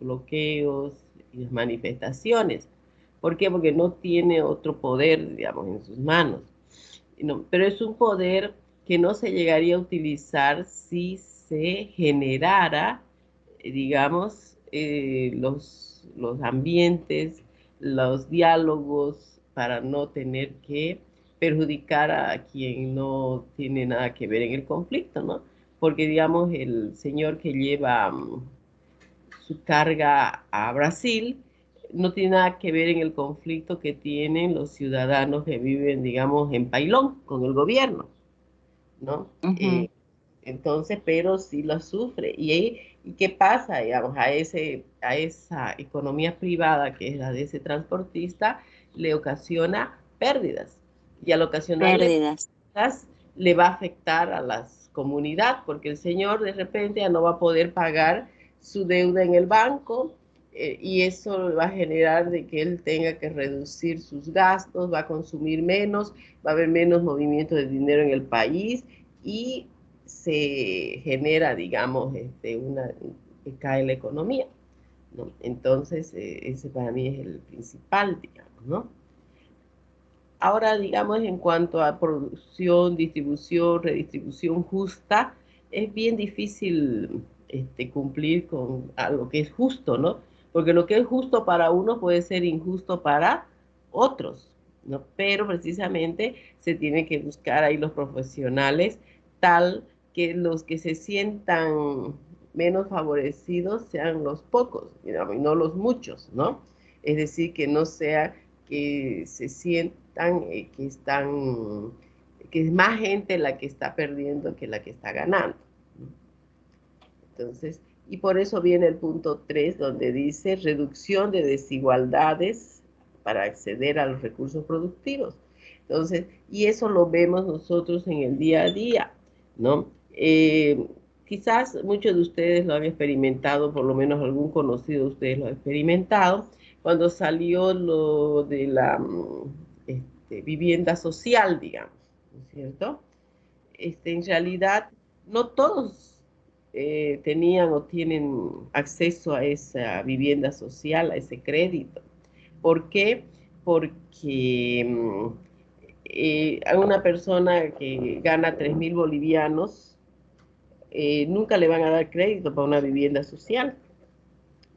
bloqueos y las manifestaciones. ¿Por qué? Porque no tiene otro poder, digamos, en sus manos. No, pero es un poder que no se llegaría a utilizar si se generara, digamos, los ambientes, los diálogos para no tener que perjudicar a quien no tiene nada que ver en el conflicto, ¿no? Porque, digamos, el señor que lleva su carga a Brasil no tiene nada que ver en el conflicto que tienen los ciudadanos que viven, digamos, en Pailón con el gobierno, ¿no? Entonces, pero sí lo sufre. ¿Y qué pasa, digamos, a esa economía privada que es la de ese transportista? Le ocasiona pérdidas. Y al ocasionarle pérdidas le va a afectar a las comunidades, porque el señor de repente ya no va a poder pagar su deuda en el banco, y eso va a generar de que él tenga que reducir sus gastos, va a consumir menos, va a haber menos movimiento de dinero en el país y se genera, digamos, que cae la economía, ¿no? Entonces, ese para mí es el principal, digamos, ¿no? Ahora, digamos, en cuanto a producción, distribución, redistribución justa, es bien difícil cumplir con lo que es justo, ¿no? Porque lo que es justo para uno puede ser injusto para otros, ¿no? Pero precisamente se tiene que buscar ahí los profesionales tal que los que se sientan menos favorecidos sean los pocos, digamos, y no los muchos, ¿no? Es decir, que no sea que se sientan que es más gente la que está perdiendo que la que está ganando, ¿no? Entonces, y por eso viene el punto 3, donde dice reducción de desigualdades para acceder a los recursos productivos. Entonces, y eso lo vemos nosotros en el día a día, ¿no? Quizás muchos de ustedes lo han experimentado, por lo menos algún conocido de ustedes lo ha experimentado, cuando salió lo de la vivienda social, digamos, ¿no es cierto? En realidad, no todos tenían o tienen acceso a esa vivienda social, a ese crédito. ¿Por qué? Porque a una persona que gana 3.000 bolivianos, nunca le van a dar crédito para una vivienda social,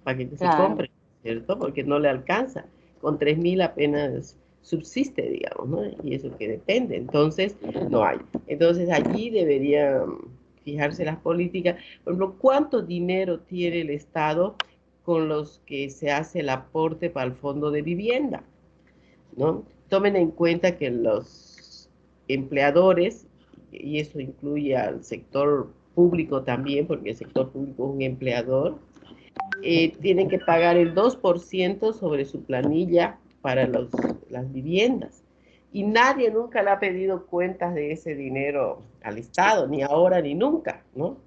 para que se Claro, compre, ¿cierto? Porque no le alcanza. Con 3.000 apenas subsiste, digamos, ¿no? Y eso que depende. Entonces, no hay. Entonces, allí deberían fijarse las políticas. Por ejemplo, ¿cuánto dinero tiene el Estado con los que se hace el aporte para el fondo de vivienda? ¿No? Tomen en cuenta que los empleadores, y eso incluye al sector público también, porque el sector público es un empleador, tienen que pagar el 2% sobre su planilla para las viviendas. Y nadie nunca le ha pedido cuentas de ese dinero al Estado, ni ahora ni nunca, ¿no?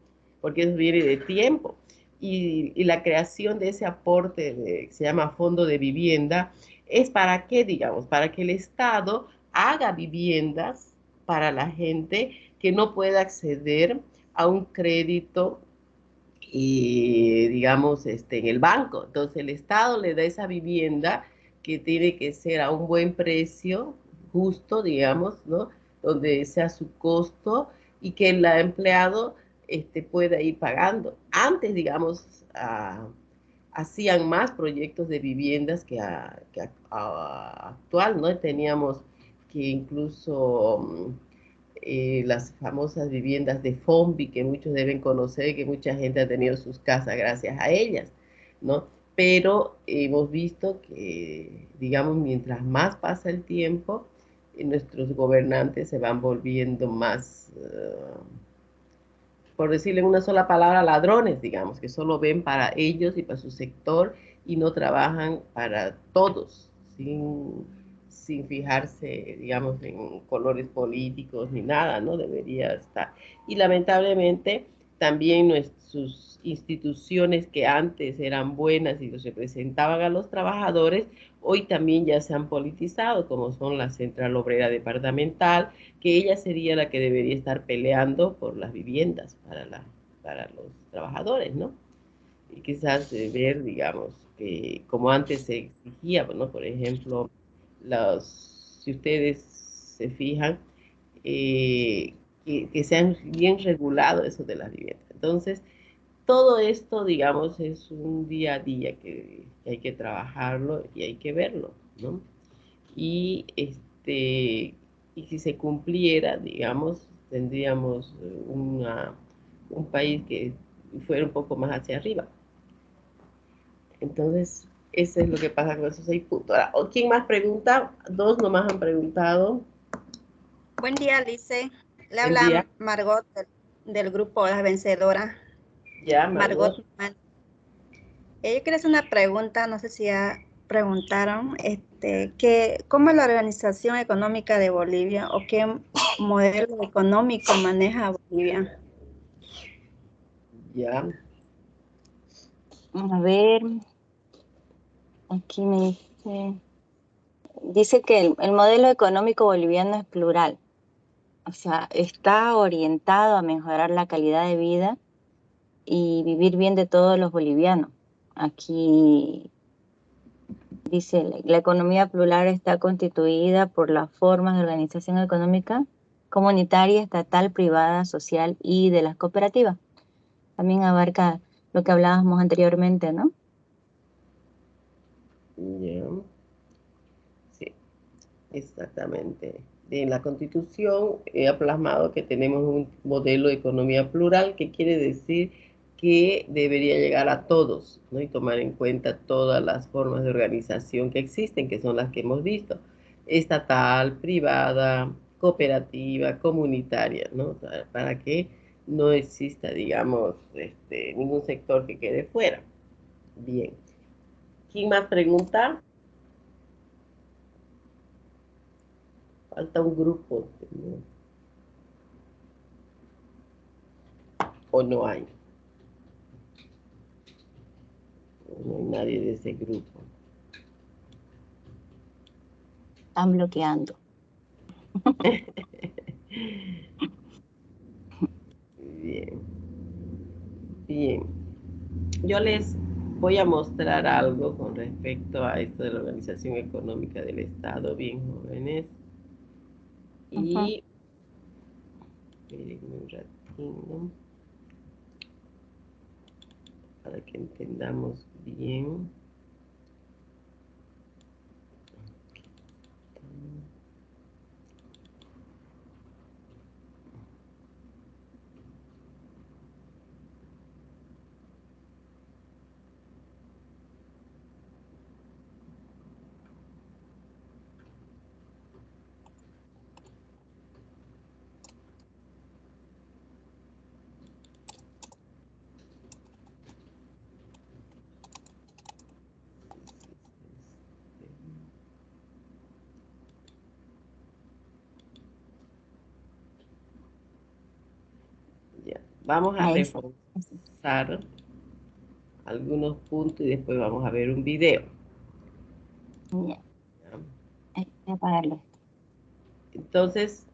Porque eso viene de tiempo. Y la creación de ese aporte que se llama Fondo de Vivienda es para qué, digamos, para que el Estado haga viviendas para la gente que no pueda acceder a un crédito y digamos en el banco. Entonces el Estado le da esa vivienda que tiene que ser a un buen precio, justo, digamos, ¿no? Donde sea su costo y que el empleado pueda ir pagando. Antes, digamos, hacían más proyectos de viviendas que actual, ¿no? Teníamos que incluso las famosas viviendas de FOMBI, que muchos deben conocer, que mucha gente ha tenido sus casas gracias a ellas, ¿no? Pero hemos visto que, digamos, mientras más pasa el tiempo, nuestros gobernantes se van volviendo más, por decirle en una sola palabra, ladrones, digamos, que solo ven para ellos y para su sector y no trabajan para todos, sin fijarse, digamos, en colores políticos ni nada, ¿no? Debería estar. Y lamentablemente también sus instituciones que antes eran buenas y los representaban a los trabajadores, hoy también ya se han politizado, como son la Central Obrera Departamental, que ella sería la que debería estar peleando por las viviendas para los trabajadores, ¿no? Y quizás ver, digamos, que como antes se exigía, ¿no? Por ejemplo, si ustedes se fijan, que sean bien regulado eso de las viviendas. Entonces, todo esto, digamos, es un día a día que hay que trabajarlo y hay que verlo, ¿no? Y, y si se cumpliera, digamos, tendríamos un país que fuera un poco más hacia arriba. Entonces, eso es lo que pasa con esos 6 puntos. Ahora, ¿quién más pregunta? 2 nomás han preguntado. Buen día, Lice. Le Buen día. habla Margot del grupo La Vencedora. Ya, Margot. Margot. Yo quería hacer una pregunta, no sé si ya preguntaron, ¿cómo es la organización económica de Bolivia o qué modelo económico maneja Bolivia? Ya. a ver, aquí me dice que el modelo económico boliviano es plural, o sea, está orientado a mejorar la calidad de vida y vivir bien de todos los bolivianos. Aquí dice, la economía plural está constituida por las formas de organización económica comunitaria, estatal, privada, social y de las cooperativas. También abarca lo que hablábamos anteriormente, ¿no? Ya. Sí, exactamente. En la Constitución ha plasmado que tenemos un modelo de economía plural, que quiere decir que debería llegar a todos, ¿no? Y tomar en cuenta todas las formas de organización que existen, que son las que hemos visto: estatal, privada, cooperativa, comunitaria, ¿no? O sea, para que no exista, digamos, ningún sector que quede fuera. Bien. ¿Quién más pregunta? Falta un grupo, ¿no? ¿O no hay? No hay nadie de ese grupo. están bloqueando. Bien, bien. Yo les voy a mostrar algo con respecto a esto de la Organización Económica del Estado, bien jóvenes. Y espérenme un ratito para que entendamos bien. Ya. Vamos a Ahí está. reforzar algunos puntos y después vamos a ver un video. Ya, ¿Ya? hay que apagarlo. Entonces,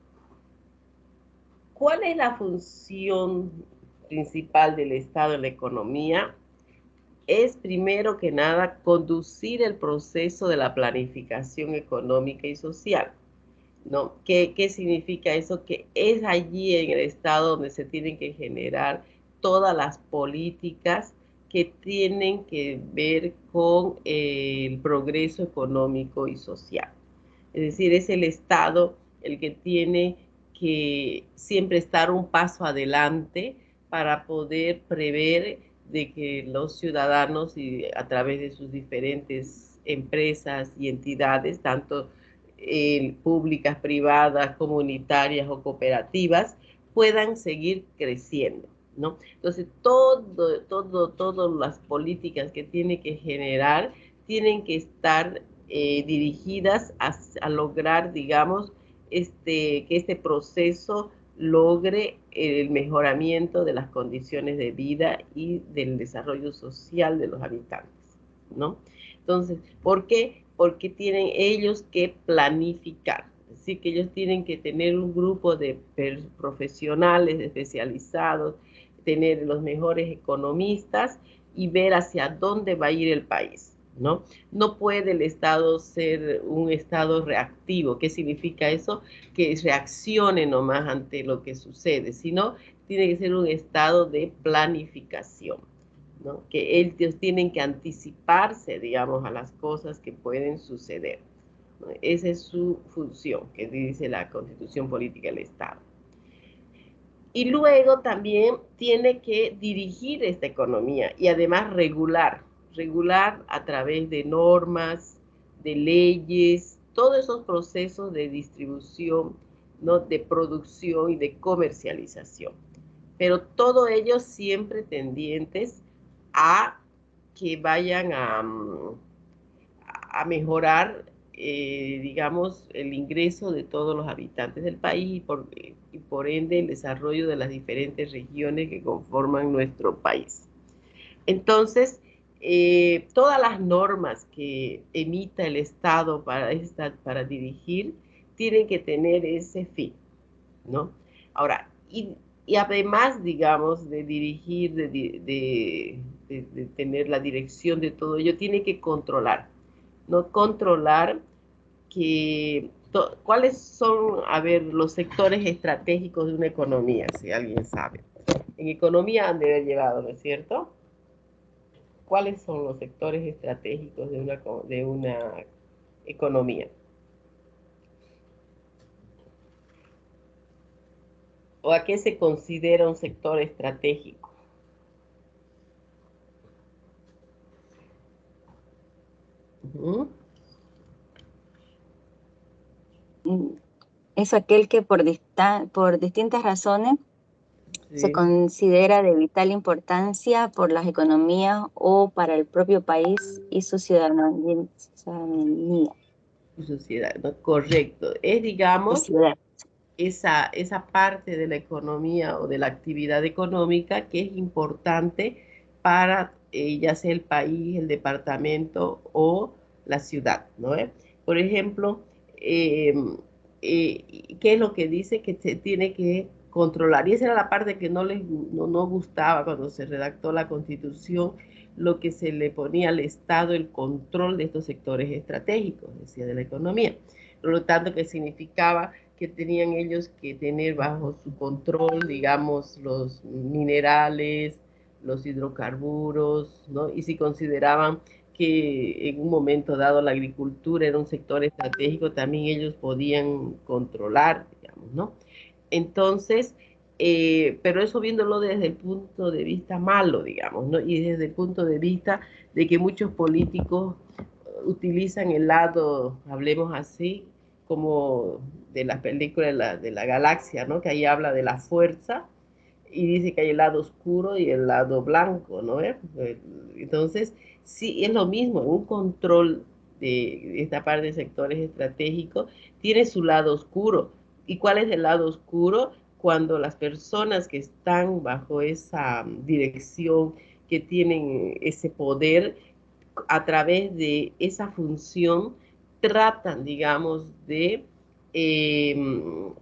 ¿cuál es la función principal del Estado en la economía? Es primero que nada conducir el proceso de la planificación económica y social, ¿no? ¿Qué significa eso? Que es allí en el Estado donde se tienen que generar todas las políticas que tienen que ver con el progreso económico y social. Es decir, es el Estado el que tiene que siempre estar un paso adelante para poder prever de que los ciudadanos y a través de sus diferentes empresas y entidades, tanto públicas, privadas, comunitarias o cooperativas, puedan seguir creciendo, ¿no? Entonces, todas las políticas que tiene que generar tienen que estar dirigidas a lograr, digamos, que este proceso logre el mejoramiento de las condiciones de vida y del desarrollo social de los habitantes, ¿no? Entonces, ¿por qué? Porque tienen ellos que planificar, es decir, que ellos tienen que tener un grupo de profesionales especializados, tener los mejores economistas y ver hacia dónde va a ir el país, ¿no? No puede el Estado ser un Estado reactivo. ¿Qué significa eso? Que reaccione nomás ante lo que sucede, sino tiene que ser un Estado de planificación, ¿no? Que ellos tienen que anticiparse, digamos, a las cosas que pueden suceder, ¿no? Esa es su función, que dice la Constitución Política del Estado. Y luego también tiene que dirigir esta economía y además regular a través de normas, de leyes, todos esos procesos de distribución, ¿no? De producción y de comercialización. Pero todo ello siempre tendientes a que vayan a mejorar, digamos, el ingreso de todos los habitantes del país y por ende el desarrollo de las diferentes regiones que conforman nuestro país. Entonces, todas las normas que emita el Estado para dirigir tienen que tener ese fin, ¿no? Ahora, y además, digamos, de dirigir, de tener la dirección de todo ello, tiene que controlar, ¿no? Controlar cuáles son, a ver, los sectores estratégicos de una economía, si alguien sabe. En economía han de haber llegado, ¿no es cierto? ¿Cuáles son los sectores estratégicos de una economía? ¿O a qué se considera un sector estratégico? Es aquel que por distintas razones se Sí, considera de vital importancia por las economías o para el propio país y su ciudadanía. su sociedad, ¿no? Correcto. Es, digamos, Sociedad. esa parte de la economía o de la actividad económica que es importante para ya sea el país, el departamento o la ciudad, ¿no? Por ejemplo, ¿qué es lo que dice? Que se tiene que controlar. Y esa era la parte que no gustaba cuando se redactó la Constitución, lo que se le ponía al Estado el control de estos sectores estratégicos, decía, de la economía. Por lo tanto, que significaba que tenían ellos que tener bajo su control, digamos, los minerales, los hidrocarburos, ¿no? Y si consideraban que en un momento dado la agricultura era un sector estratégico, también ellos podían controlar, digamos, ¿no? Entonces, pero eso viéndolo desde el punto de vista malo, digamos, ¿no? Y desde el punto de vista de que muchos políticos utilizan el lado, hablemos así, como de la película de la galaxia, ¿no? Que ahí habla de la fuerza y dice que hay el lado oscuro y el lado blanco, ¿no? Entonces, sí, es lo mismo, un control de esta parte de sectores estratégicos tiene su lado oscuro. ¿Y cuál es el lado oscuro? Cuando las personas que están bajo esa dirección, que tienen ese poder, a través de esa función, tratan, digamos, de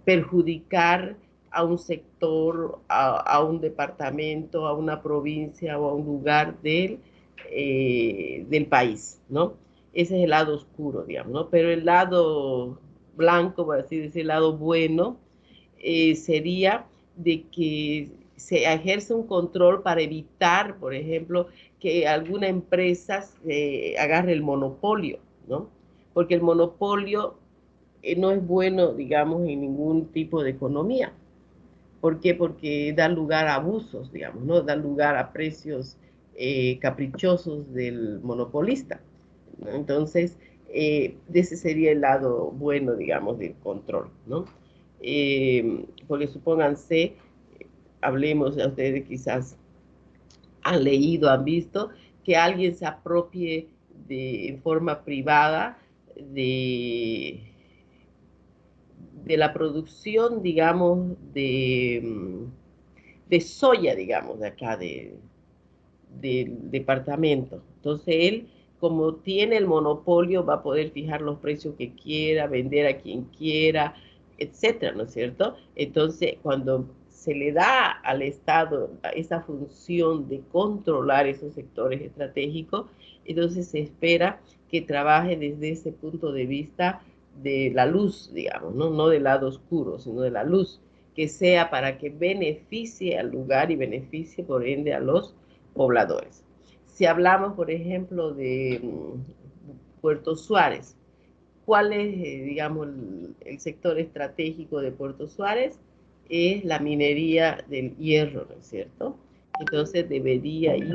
perjudicar a un sector, a un departamento, a una provincia o a un lugar del país, ¿no? Ese es el lado oscuro, digamos, ¿no? Pero el lado blanco, por así decir, el lado bueno, sería de que se ejerce un control para evitar, por ejemplo, que alguna empresa agarre el monopolio, ¿no? Porque el monopolio no es bueno, digamos, en ningún tipo de economía. ¿Por qué? Porque da lugar a abusos, digamos, ¿no? Da lugar a precios caprichosos del monopolista, ¿no? Entonces, ese sería el lado bueno, digamos, del control, ¿no? Porque supónganse, hablemos, a ustedes quizás han leído, han visto, que alguien se apropie en forma privada de, de la producción, digamos, de soya, digamos, de acá, del departamento. Entonces él, como tiene el monopolio, va a poder fijar los precios que quiera, vender a quien quiera, etcétera, ¿no es cierto? Entonces, cuando se le da al Estado esa función de controlar esos sectores estratégicos, entonces se espera que trabaje desde ese punto de vista de la luz, digamos, ¿no? No del lado oscuro, sino de la luz, que sea para que beneficie al lugar y beneficie por ende a los pobladores. Si hablamos, por ejemplo, de Puerto Suárez, ¿cuál es, digamos, el sector estratégico de Puerto Suárez? Es la minería del hierro, ¿no es cierto? Entonces debería ahí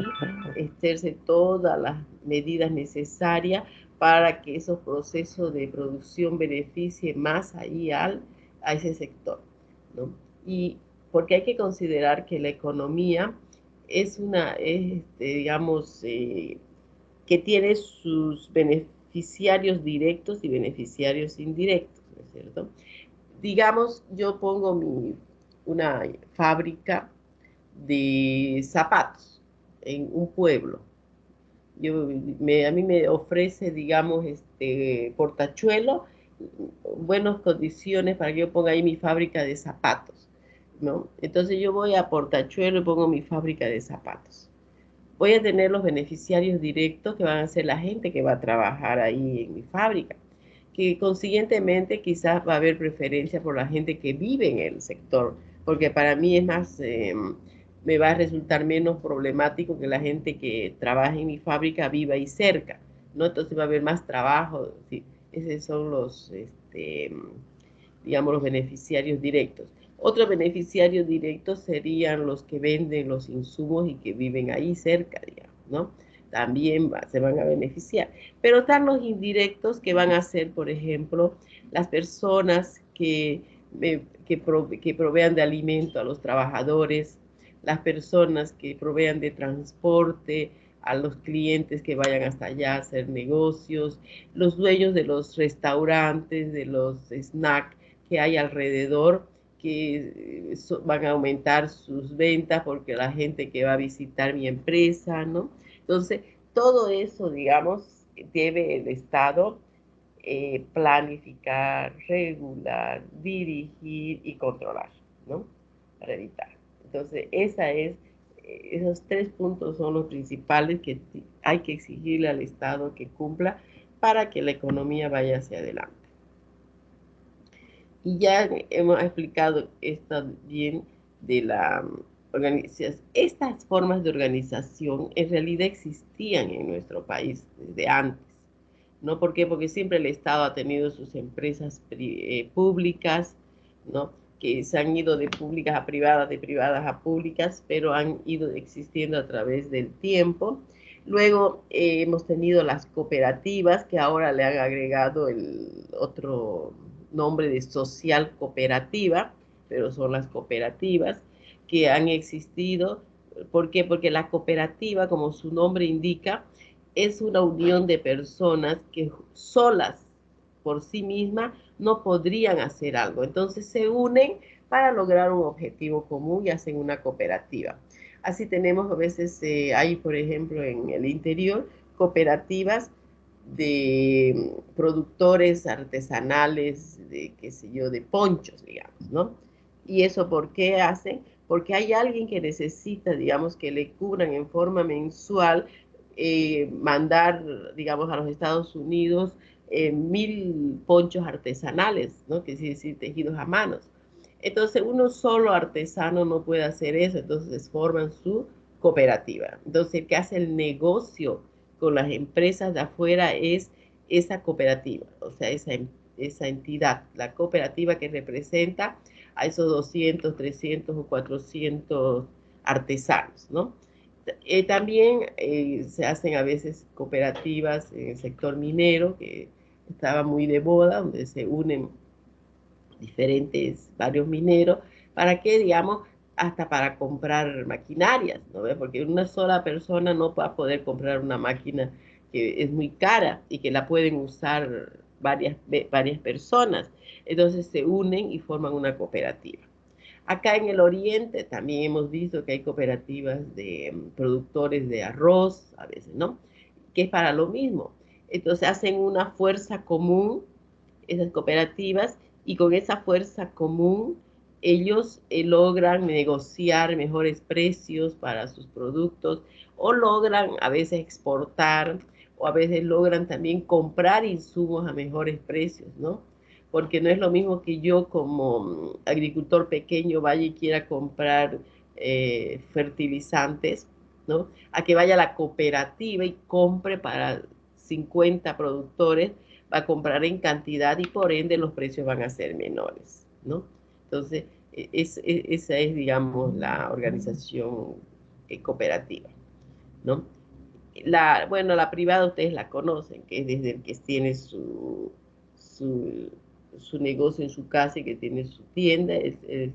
hacerse todas las medidas necesarias para que esos procesos de producción beneficien más ahí a ese sector, ¿no? Y porque hay que considerar que la economía es digamos, que tiene sus beneficiarios directos y beneficiarios indirectos, ¿no es cierto? Digamos, yo pongo una fábrica de zapatos en un pueblo. A mí me ofrece, digamos, Portachuelo, buenas condiciones para que yo ponga ahí mi fábrica de zapatos, ¿no? Entonces yo voy a Portachuelo y pongo mi fábrica de zapatos. Voy a tener los beneficiarios directos que van a ser la gente que va a trabajar ahí en mi fábrica, que consiguientemente quizás va a haber preferencia por la gente que vive en el sector, porque para mí es más, me va a resultar menos problemático que la gente que trabaja en mi fábrica viva ahí cerca, ¿no? Entonces va a haber más trabajo, ¿sí? Esos son digamos, los beneficiarios directos. Otros beneficiarios directos serían los que venden los insumos y que viven ahí cerca, digamos, ¿no? También se van a beneficiar. Pero están los indirectos que van a ser, por ejemplo, las personas que provean de alimento a los trabajadores, las personas que provean de transporte a los clientes que vayan hasta allá a hacer negocios, los dueños de los restaurantes, de los snacks que hay alrededor, que van a aumentar sus ventas porque la gente que va a visitar mi empresa, ¿no? Entonces, todo eso, digamos, debe el Estado planificar, regular, dirigir y controlar, ¿no? Para evitar. Entonces, esos 3 puntos son los principales que hay que exigirle al Estado que cumpla para que la economía vaya hacia adelante. Y ya hemos explicado esto bien de la organización. Estas formas de organización en realidad existían en nuestro país desde antes, ¿no? ¿Por qué? Porque siempre el Estado ha tenido sus empresas públicas, ¿no? Que se han ido de públicas a privadas, de privadas a públicas, pero han ido existiendo a través del tiempo. Luego hemos tenido las cooperativas, que ahora le han agregado el otro nombre de social cooperativa, pero son las cooperativas que han existido. ¿Por qué? Porque la cooperativa, como su nombre indica, es una unión de personas que solas por sí mismas no podrían hacer algo. Entonces se unen para lograr un objetivo común y hacen una cooperativa. Así tenemos a veces, hay por ejemplo en el interior, cooperativas de productores artesanales, de qué sé yo, de ponchos, digamos, ¿no? ¿Y eso por qué hacen? Porque hay alguien que necesita, digamos, que le cubran en forma mensual, mandar, digamos, a los Estados Unidos 1000 ponchos artesanales, ¿no? Que es decir, tejidos a manos. Entonces, uno solo artesano no puede hacer eso, entonces forman su cooperativa. Entonces, el que hace el negocio con las empresas de afuera es esa cooperativa, o sea, esa entidad, la cooperativa que representa a esos 200, 300 o 400 artesanos, ¿no? También se hacen a veces cooperativas en el sector minero, que estaba muy de moda, donde se unen varios mineros, ¿para qué? Digamos, hasta para comprar maquinarias, ¿no? Porque una sola persona no va a poder comprar una máquina que es muy cara y que la pueden usar varias personas. Entonces se unen y forman una cooperativa. Acá en el oriente también hemos visto que hay cooperativas de productores de arroz, a veces, ¿no? Que es para lo mismo. Entonces hacen una fuerza común, esas cooperativas, y con esa fuerza común ellos logran negociar mejores precios para sus productos o logran a veces exportar o a veces logran también comprar insumos a mejores precios, ¿no? Porque no es lo mismo que yo como agricultor pequeño vaya y quiera comprar fertilizantes, ¿no? A que vaya a la cooperativa y compre para 50 productores, va a comprar en cantidad y por ende los precios van a ser menores, ¿no? Entonces, esa es, digamos, la organización cooperativa, ¿no? Bueno, la privada ustedes la conocen, que es desde el que tiene su negocio en su casa y que tiene su tienda,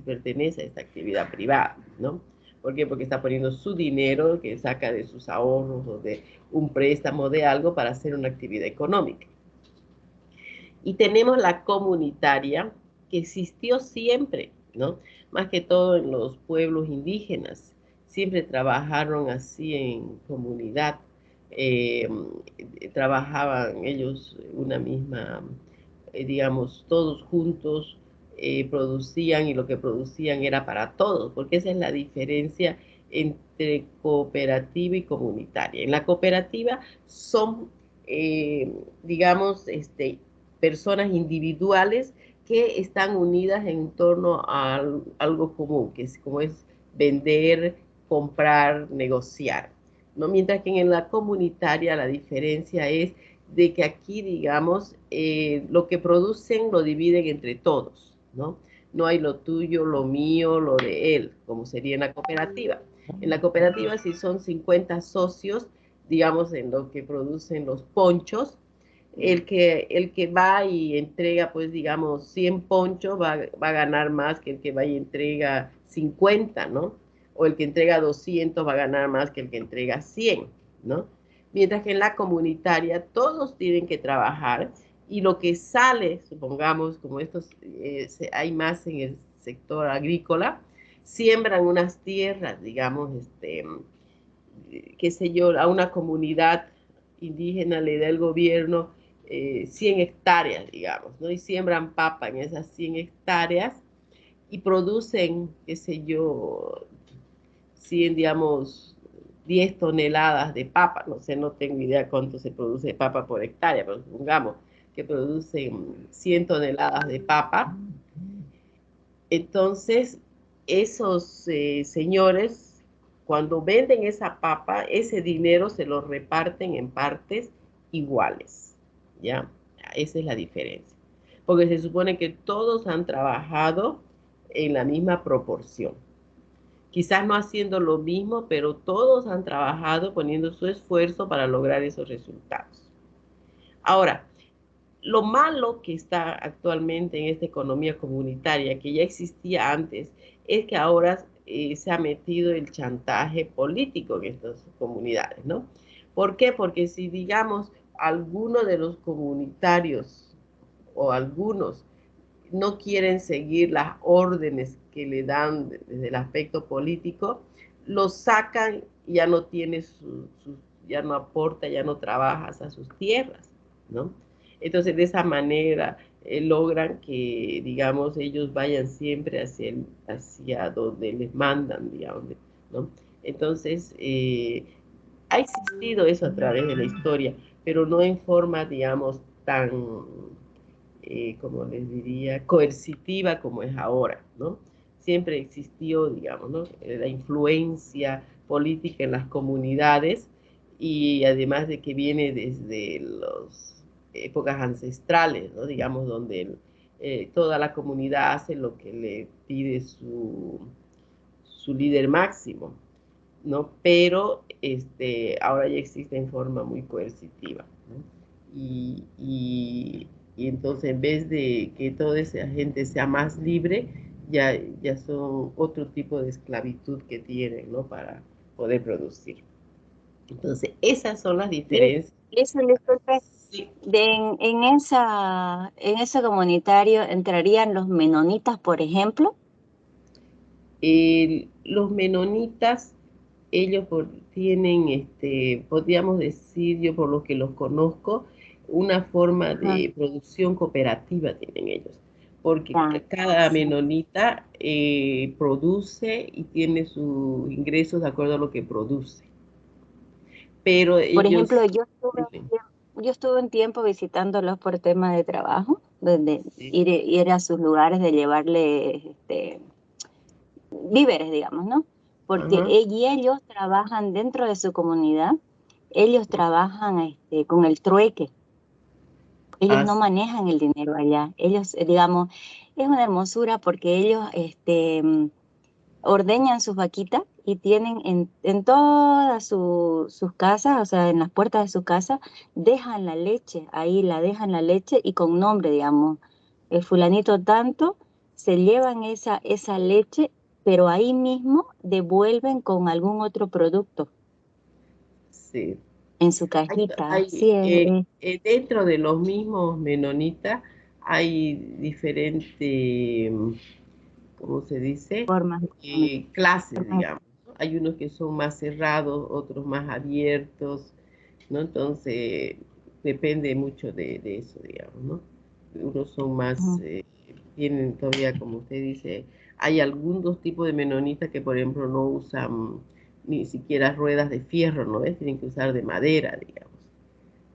pertenece a esta actividad privada, ¿no? ¿Por qué? Porque está poniendo su dinero que saca de sus ahorros o de un préstamo de algo para hacer una actividad económica. Y tenemos la comunitaria, que existió siempre, ¿no? Más que todo en los pueblos indígenas. Siempre trabajaron así en comunidad. Trabajaban ellos una misma, digamos, todos juntos, producían y lo que producían era para todos, porque esa es la diferencia entre cooperativa y comunitaria. En la cooperativa son, digamos, personas individuales que están unidas en torno a algo común, que es como es vender, comprar, negociar, ¿no? Mientras que en la comunitaria la diferencia es de que aquí, digamos, lo que producen lo dividen entre todos, ¿no? No hay lo tuyo, lo mío, lo de él, como sería en la cooperativa. En la cooperativa, si son 50 socios, digamos, en lo que producen los ponchos, el que va y entrega, pues, digamos, 100 ponchos va a ganar más que el que va y entrega 50, ¿no? O el que entrega 200 va a ganar más que el que entrega 100, ¿no? Mientras que en la comunitaria todos tienen que trabajar y lo que sale, supongamos, como estos hay más en el sector agrícola, siembran unas tierras, digamos, qué sé yo, a una comunidad indígena le da el gobierno 100 hectáreas, digamos, ¿no? Y siembran papa en esas 100 hectáreas y producen, qué sé yo, 100, digamos, 10 toneladas de papa, no sé, no tengo idea cuánto se produce de papa por hectárea, pero supongamos que producen 100 toneladas de papa. Entonces, esos señores, cuando venden esa papa, ese dinero se lo reparten en partes iguales, ¿ya? Esa es la diferencia. Porque se supone que todos han trabajado en la misma proporción. Quizás no haciendo lo mismo, pero todos han trabajado poniendo su esfuerzo para lograr esos resultados. Ahora, lo malo que está actualmente en esta economía comunitaria, que ya existía antes, es que ahora se ha metido el chantaje político en estas comunidades, ¿no? ¿Por qué? Porque si, digamos, alguno de los comunitarios o algunos no quieren seguir las órdenes que le dan desde el aspecto político, lo sacan y ya no tiene ya no aporta, ya no trabaja a sus tierras, ¿no? Entonces, de esa manera logran que, digamos, ellos vayan siempre hacia donde les mandan, digamos, ¿no? Entonces, ha existido eso a través de la historia, pero no en forma, digamos, tan como les diría, coercitiva como es ahora, ¿no? Siempre existió, digamos, ¿no? La influencia política en las comunidades y además de que viene desde las épocas ancestrales, ¿no? Digamos, donde toda la comunidad hace lo que le pide su líder máximo, ¿no? Pero ahora ya existe en forma muy coercitiva, ¿no? Y entonces en vez de que toda esa gente sea más libre, ya son otro tipo de esclavitud que tienen, ¿no? Para poder producir. Entonces, esas son las diferencias. Eso, disculpe, Sí. en ese comunitario entrarían los menonitas, por ejemplo. Los menonitas, ellos tienen, podríamos decir, yo por lo que los conozco, una forma de producción cooperativa tienen ellos, porque cada Sí. menonita produce y tiene sus ingresos de acuerdo a lo que produce. Pero Por ellos ejemplo, yo estuve un tiempo visitándolos por temas de trabajo, donde sí, ir a sus lugares de llevarles víveres, digamos, ¿no? Porque ajá, ellos trabajan dentro de su comunidad, ellos trabajan con el trueque, ellos no así, manejan el dinero allá, ellos, digamos, es una hermosura porque ellos ordeñan sus vaquitas y tienen en todas sus casas, o sea, en las puertas de su casa, dejan la leche, ahí la dejan la leche y con nombre, digamos, el fulanito tanto, se llevan esa leche, pero ahí mismo devuelven con algún otro producto sí. en su cajita. Hay, Sí, dentro de los mismos menonitas hay diferentes, ¿cómo se dice? formas Clases, digamos, ¿no? Hay unos que son más cerrados, otros más abiertos, ¿no? Entonces, depende mucho de eso, digamos, ¿no? Unos son más, tienen todavía, como usted dice, hay algunos tipos de menonitas que, por ejemplo, no usan ni siquiera ruedas de fierro, ¿no ves? Tienen que usar de madera, digamos.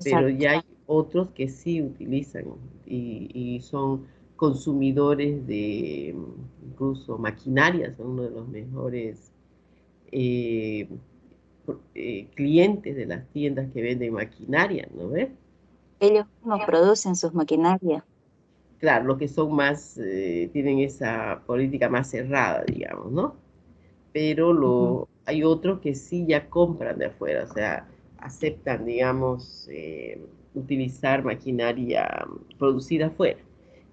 Pero exacto. ya hay otros que sí utilizan y son consumidores de incluso maquinaria, son uno de los mejores eh, clientes de las tiendas que venden maquinaria, ¿no ves? Ellos mismos producen sus maquinarias. Claro, los que son más, tienen esa política más cerrada, digamos, ¿no? Pero hay otros que sí ya compran de afuera, o sea, aceptan, digamos, utilizar maquinaria producida afuera,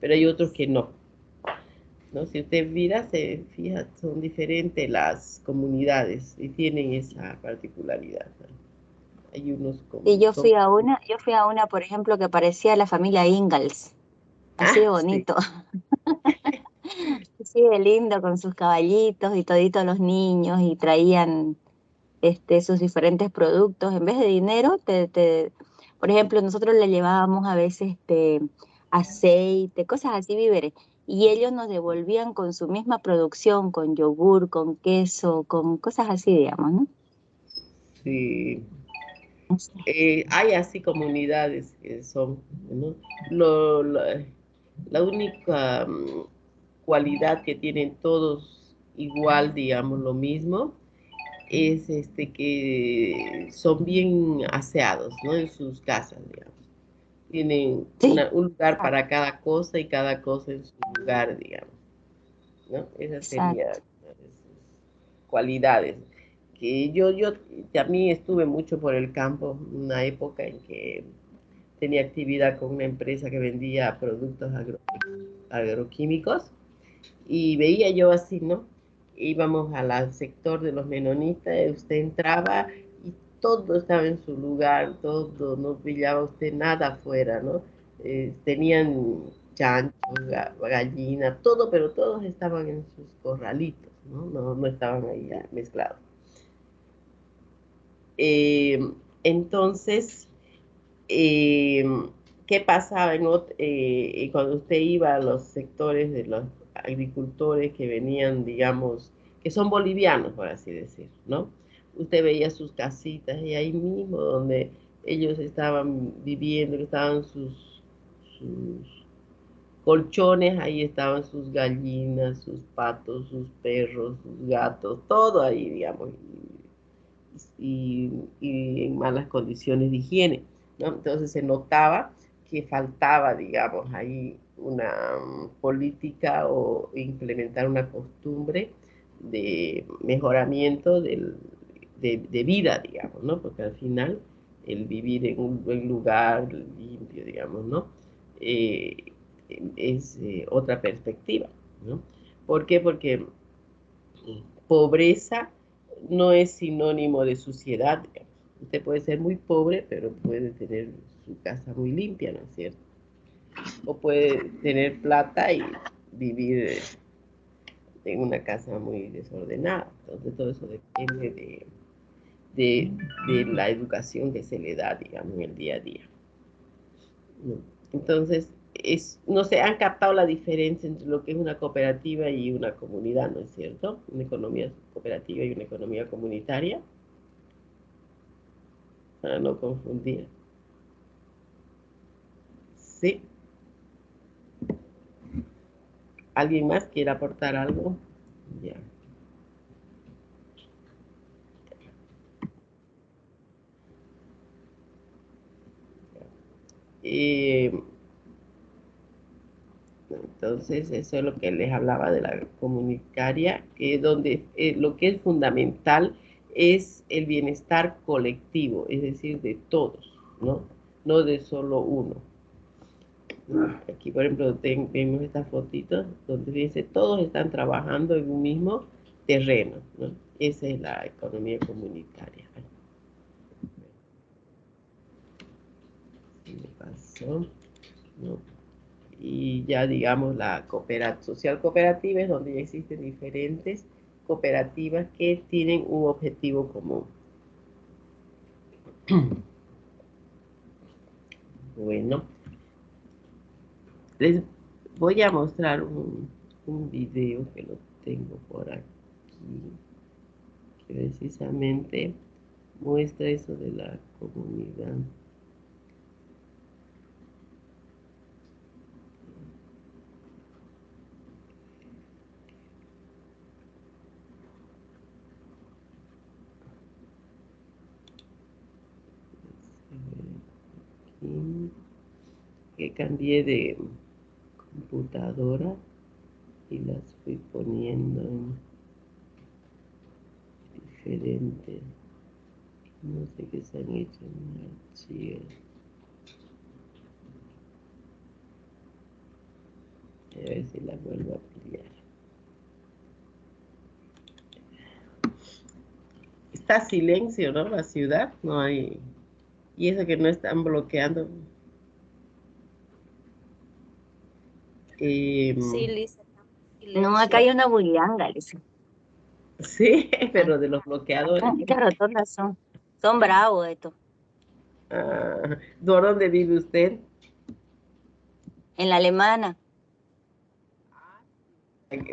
pero hay otros que no, ¿no? Si usted mira, se fija, son diferentes las comunidades y tienen esa particularidad, ¿no? Hay unos Y como son... yo fui a una, por ejemplo, que parecía la familia Ingalls, así de Ah, sí, bonito. Sí, de lindo, con sus caballitos y toditos los niños y traían sus diferentes productos. En vez de dinero, Por ejemplo, nosotros le llevábamos a veces aceite, cosas así, víveres, y ellos nos devolvían con su misma producción, con yogur, con queso, con cosas así, digamos, ¿no? Sí. Así. Hay así comunidades que son, ¿no? La única cualidad que tienen todos igual, digamos, lo mismo, es que son bien aseados, ¿no? En sus casas, digamos. Tienen Sí, un lugar exacto, para cada cosa y cada cosa en su lugar, digamos, ¿no? Esas serían exacto. sus cualidades. Que yo también estuve mucho por el campo, una época en que tenía actividad con una empresa que vendía productos agroquímicos y veía yo así, ¿no? Íbamos al sector de los menonitas, usted entraba y todo estaba en su lugar, todo, no pillaba usted nada afuera, ¿no? Tenían chanchos, gallina, todo, pero todos estaban en sus corralitos, ¿no? No estaban ahí mezclados. Eh, entonces, eh, ¿qué pasaba cuando usted iba a los sectores de los agricultores que venían, digamos, que son bolivianos, por así decir, ¿no? Usted veía sus casitas y ahí mismo donde ellos estaban viviendo, que estaban sus colchones, ahí estaban sus gallinas, sus patos, sus perros, sus gatos, todo ahí, digamos, y en malas condiciones de higiene, ¿no? Entonces se notaba que faltaba, digamos, ahí una política o implementar una costumbre de mejoramiento de vida, digamos, ¿no? Porque al final el vivir en un buen lugar limpio, digamos, ¿no? Eh, es otra perspectiva, ¿no? ¿Por qué? Porque pobreza no es sinónimo de suciedad, digamos. Usted puede ser muy pobre, pero puede tener su casa muy limpia, ¿no es cierto? O puede tener plata y vivir en una casa muy desordenada. Entonces todo eso depende de la educación que se le da, digamos, en el día a día. Entonces, no se han captado la diferencia entre lo que es una cooperativa y una comunidad, ¿no es cierto? Una economía cooperativa y una economía comunitaria, para no confundir. Sí. ¿Alguien más quiere aportar algo? Ya. Eh, entonces, eso es lo que les hablaba de la comunitaria, que donde lo que es fundamental es el bienestar colectivo, es decir, de todos, ¿no? No de solo uno. Aquí, por ejemplo, vemos estas fotitos donde dice todos están trabajando en un mismo terreno, ¿no? Esa es la economía comunitaria. ¿Qué me pasó? ¿No? Y ya digamos la social cooperativa es donde ya existen diferentes cooperativas que tienen un objetivo común. Bueno, les voy a mostrar un video que lo tengo por aquí, que precisamente muestra eso de la comunidad. Aquí, que cambié de computadora y las fui poniendo en diferentes. No sé qué se han hecho en archivo. A ver si la vuelvo a pillar. Está silencio, ¿no? La ciudad, no hay. Y eso que no están bloqueando. Sí, Lisa, No, acá hay silencio. una bullanga, Lisa. Sí, Ah, pero de los bloqueadores. estas rotondas son bravos estos. Ah, ¿por dónde vive usted? En la alemana.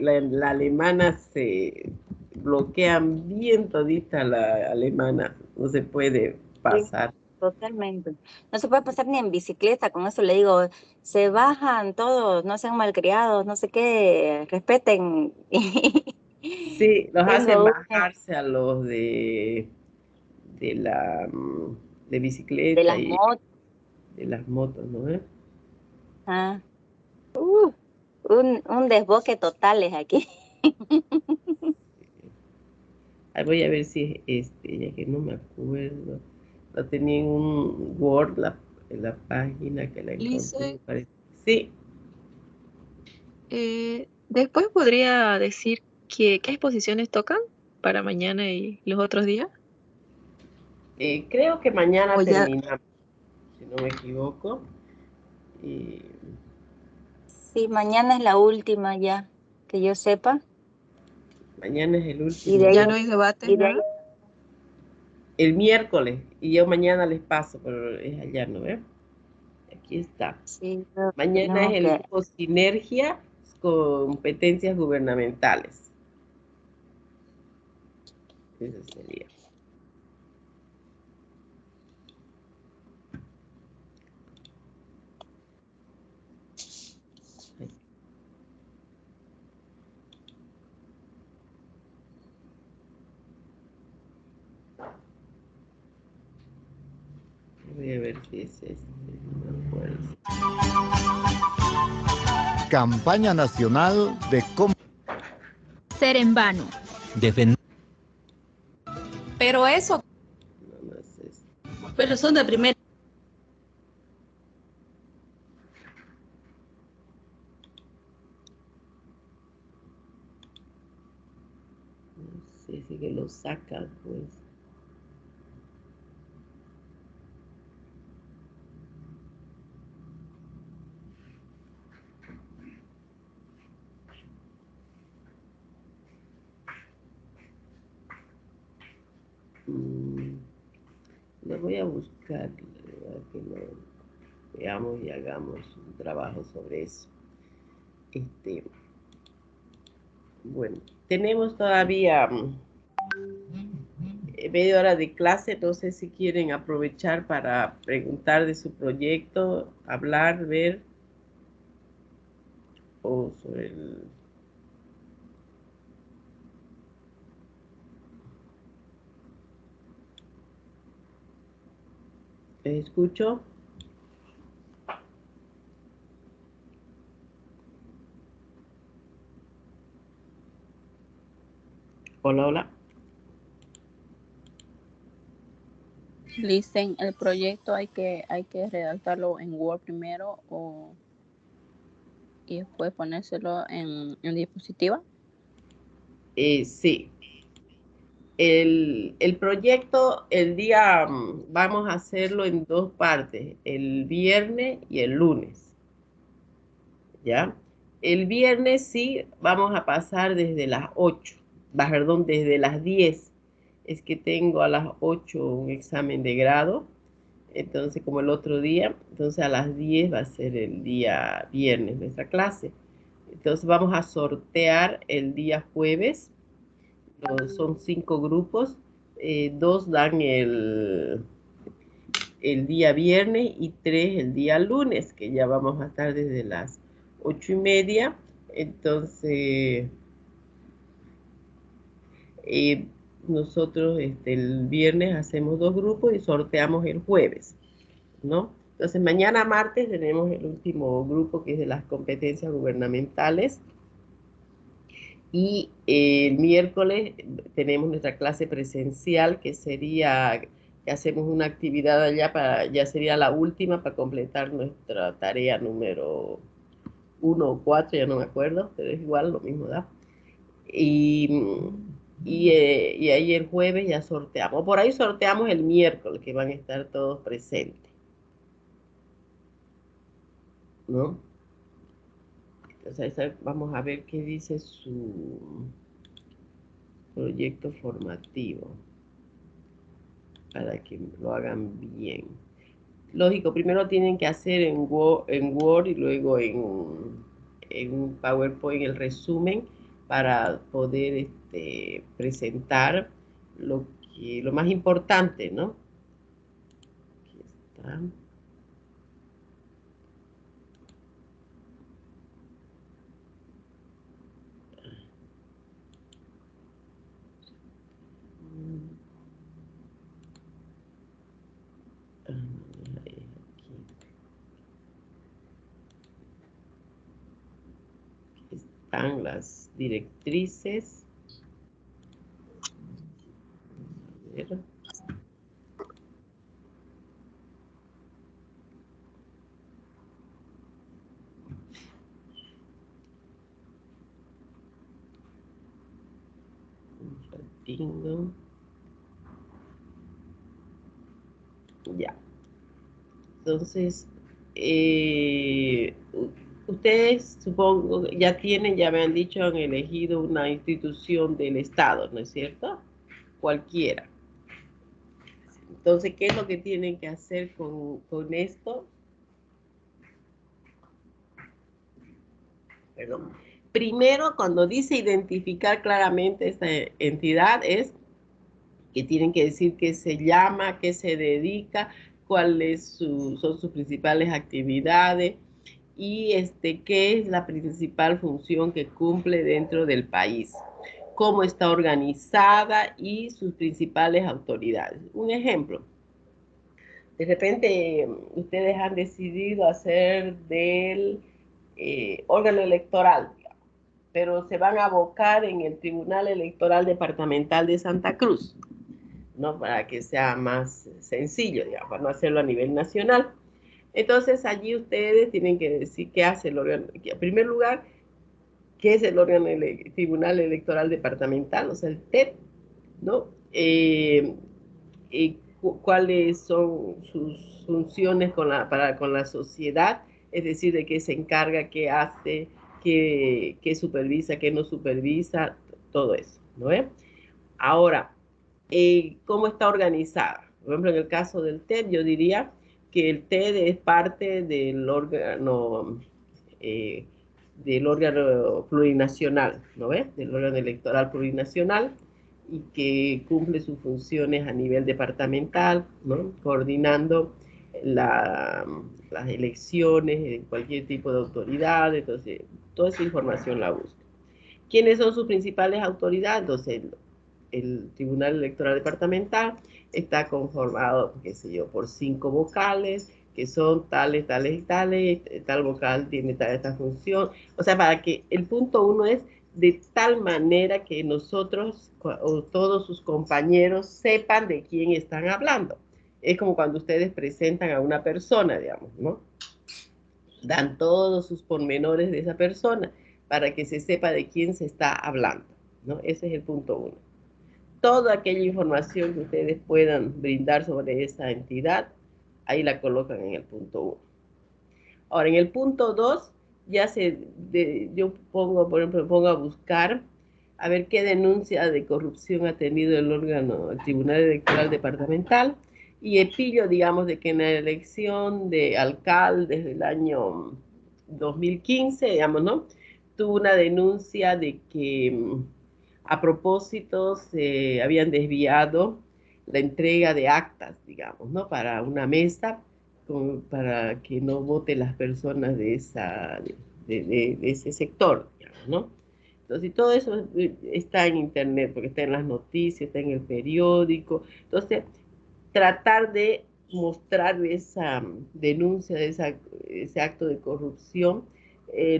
La alemana se bloquean bien todita la alemana, no se puede Sí, pasar. totalmente. No se puede pasar ni en bicicleta, con eso le digo, se bajan todos, no sean malcriados, no sé qué, respeten. Sí, los hacen Tengo una bajarse a los de la de de bicicleta las y motos. de las motos, ¿no? Ah, un desboque total es aquí. Ahí voy a ver si es este, ya que no me acuerdo. Lo tenía en un Word en la página que la encontré, me Lice, parece. Sí, después podría decir qué exposiciones tocan para mañana y los otros días. creo que O mañana ya, terminamos, si no me equivoco. Y Sí, mañana es la última ya, que yo sepa. mañana es el Y de último ahí, ya día. no hay debates, y de ahí, nada. El miércoles, y yo mañana les paso, pero es allá, ¿no ve? Aquí está. sí, Mañana es tenemos el que, grupo Sinergia, competencias gubernamentales. Eso sería. Voy a ver si es este. No me acuerdo. Campaña Nacional de Ser en vano. Pero eso, No, no es este. Pero son de primera. No sé si que lo saca, pues. Mm, lo voy a buscar, para que lo veamos y hagamos un trabajo sobre eso. Este, bueno, tenemos todavía media hora de clase, no sé si quieren aprovechar para preguntar de su proyecto, hablar, ver, o sobre el... ¿Les escucho? Hola, hola. Listen, el proyecto hay que redactarlo en Word primero y después ponérselo en diapositiva. Sí. El proyecto, el día, vamos a hacerlo en dos partes, el viernes y el lunes, ¿ya? El viernes sí vamos a pasar desde las 8, perdón, desde las 10. Es que tengo a las 8 un examen de grado, entonces como el otro día, entonces a las 10 va a ser el día viernes nuestra clase. Entonces vamos a sortear el día jueves, son 5 grupos, 2 dan el día viernes y 3 el día lunes, que ya vamos a estar desde las 8:30. Entonces, eh, nosotros el viernes hacemos 2 grupos y sorteamos el jueves, ¿no? Entonces, mañana martes tenemos el último grupo que es de las competencias gubernamentales. Y el miércoles tenemos nuestra clase presencial, que sería que hacemos una actividad allá ya sería la última para completar nuestra tarea número 1 o 4, ya no me acuerdo, pero es igual, lo mismo da. Y, y ahí el jueves ya sorteamos. Por ahí sorteamos el miércoles, que van a estar todos presentes, ¿no? Entonces, vamos a ver qué dice su proyecto formativo, para que lo hagan bien. lógico, primero tienen que hacer en Word y luego en PowerPoint el resumen para poder presentar lo más importante, ¿no? Aquí está. Están las directrices. A ver. Un ratito. Ya. Entonces, ustedes supongo ya me han dicho, han elegido una institución del Estado, ¿no es cierto? Cualquiera. Entonces, ¿qué es lo que tienen que hacer con esto? Perdón. Primero, cuando dice identificar claramente esta entidad, es que tienen que decir qué se llama, qué se dedica, cuáles son sus principales actividades y qué es la principal función que cumple dentro del país, cómo está organizada y sus principales autoridades. Un ejemplo, de repente ustedes han decidido hacer del órgano electoral, pero se van a abocar en el Tribunal Electoral Departamental de Santa Cruz, ¿no? Para que sea más sencillo, digamos, para no hacerlo a nivel nacional. Entonces, allí ustedes tienen que decir qué hace el órgano. En primer lugar, qué es el órgano Tribunal Electoral Departamental, o sea, el TED, ¿no? Cuáles son sus funciones con la sociedad, es decir, de qué se encarga, qué hace, qué supervisa, qué no supervisa, todo eso, ¿no? Ahora, ¿cómo está organizada? Por ejemplo, en el caso del TED, yo diría que el TED es parte del órgano plurinacional, ¿no ves? Del órgano electoral plurinacional y que cumple sus funciones a nivel departamental, ¿no? Coordinando las elecciones de cualquier tipo de autoridad, entonces toda esa información la busca. ¿Quiénes son sus principales autoridades? Entonces, el Tribunal Electoral Departamental está conformado, qué sé yo, por 5 vocales, que son tales, tales y tales, tal vocal tiene esta función. O sea, para que el punto 1 es de tal manera que nosotros o todos sus compañeros sepan de quién están hablando. Es como cuando ustedes presentan a una persona, digamos, ¿no? Dan todos sus pormenores de esa persona para que se sepa de quién se está hablando, ¿no? Ese es el punto 1. Toda aquella información que ustedes puedan brindar sobre esa entidad, ahí la colocan en el punto 1. Ahora, en el punto 2, yo pongo, por ejemplo, pongo a buscar a ver qué denuncia de corrupción ha tenido el órgano, el Tribunal Electoral Departamental, y pillo, digamos, de que en la elección de alcalde desde el año 2015, digamos, ¿no? Tuvo una denuncia de que a propósito se habían desviado la entrega de actas, digamos, ¿no? Para una mesa, para que no voten las personas de ese sector, digamos, ¿no? Entonces, todo eso está en internet, porque está en las noticias, está en el periódico. Entonces, tratar de mostrar esa denuncia de ese acto de corrupción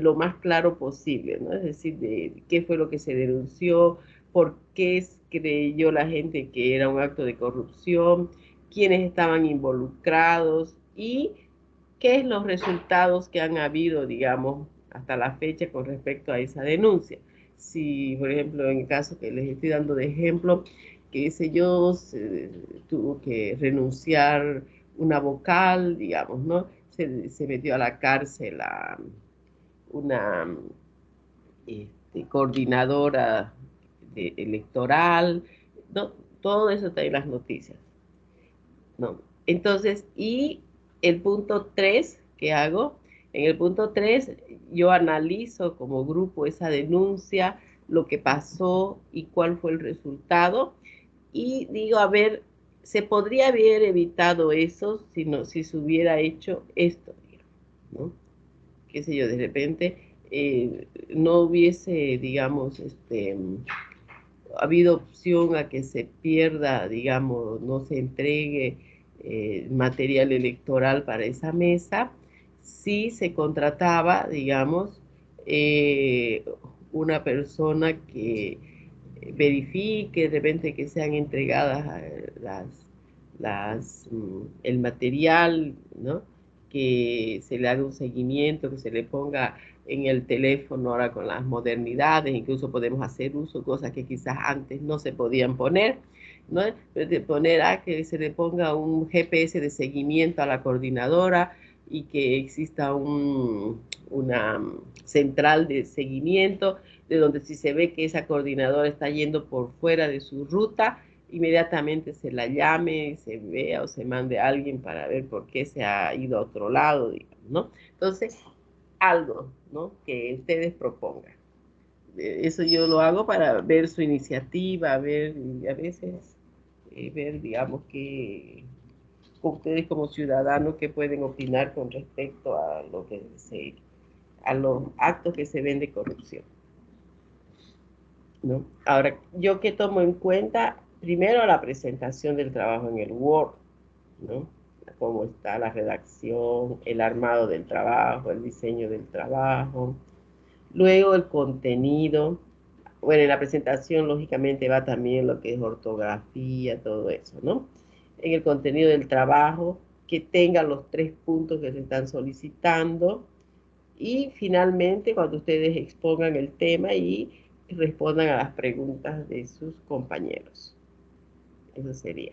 lo más claro posible, ¿no? Es decir, de qué fue lo que se denunció, por qué creyó la gente que era un acto de corrupción, quiénes estaban involucrados y qué es los resultados que han habido, digamos, hasta la fecha con respecto a esa denuncia. Si, por ejemplo, en el caso que les estoy dando de ejemplo, que sé yo, tuvo que renunciar una vocal, digamos, ¿no? Se metió a la cárcel a una coordinadora electoral, ¿no? Todo eso está en las noticias, ¿no? Entonces, y el punto 3 que hago, en el punto 3 yo analizo como grupo esa denuncia, lo que pasó y cuál fue el resultado. Y digo, a ver, se podría haber evitado eso si, no, si se hubiera hecho esto, ¿no? Qué sé yo, de repente no hubiese, digamos, habido opción a que se pierda, digamos, no se entregue material electoral para esa mesa, si se contrataba, digamos, una persona que verifique de repente que sean entregadas el material, ¿no? Que se le haga un seguimiento, que se le ponga en el teléfono ahora con las modernidades, incluso podemos hacer uso, cosas que quizás antes no se podían poner, ¿no? De poner a que se le ponga un GPS de seguimiento a la coordinadora y que exista una central de seguimiento, de donde si se ve que esa coordinadora está yendo por fuera de su ruta, inmediatamente se la llame, se vea o se mande a alguien para ver por qué se ha ido a otro lado, digamos, ¿no? Entonces, algo, ¿no? Que ustedes propongan. Eso yo lo hago para ver su iniciativa, ver, y a veces, ver, digamos, que ustedes como ciudadanos que pueden opinar con respecto a lo que a los actos que se ven de corrupción, ¿no? Ahora, yo que tomo en cuenta, primero la presentación del trabajo en el Word, ¿no? Cómo está la redacción, el armado del trabajo, el diseño del trabajo, luego el contenido. Bueno, en la presentación lógicamente va también lo que es ortografía, todo eso, ¿no? En el contenido del trabajo, que tenga los 3 puntos que se están solicitando, y finalmente cuando ustedes expongan el tema y respondan a las preguntas de sus compañeros. Eso sería.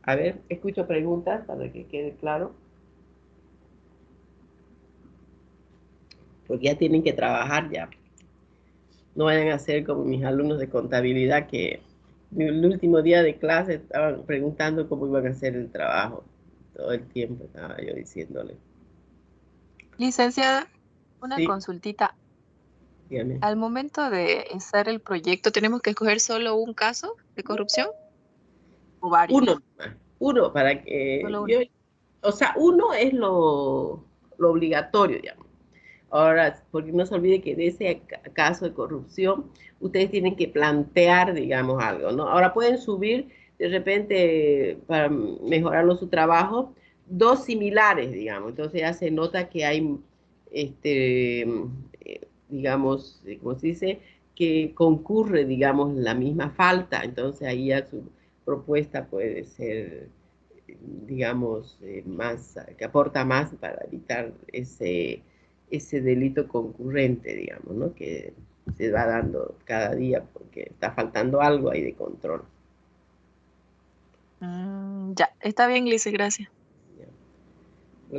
A ver, escucho preguntas para que quede claro. Porque ya tienen que trabajar ya. No vayan a ser como mis alumnos de contabilidad que el último día de clase estaban preguntando cómo iban a hacer el trabajo. Todo el tiempo estaba yo diciéndole. Licenciada, una Sí, consultita. dígame. Al momento de hacer el proyecto, ¿tenemos que escoger solo un caso de corrupción o varios? Uno para que Solo uno. yo, o sea, uno es lo obligatorio, digamos. Ahora, porque no se olvide que de ese caso de corrupción, ustedes tienen que plantear, digamos, algo, ¿no? Ahora pueden subir, de repente, para mejorarlo su trabajo, 2 similares, digamos. Entonces ya se nota que hay, digamos, ¿cómo se dice? Que concurre, digamos, la misma falta. Entonces ahí ya su propuesta puede ser, digamos, más, que aporta más para evitar ese delito concurrente, digamos, ¿no? Que se va dando cada día porque está faltando algo ahí de control. Ya, está bien, Lice, gracias.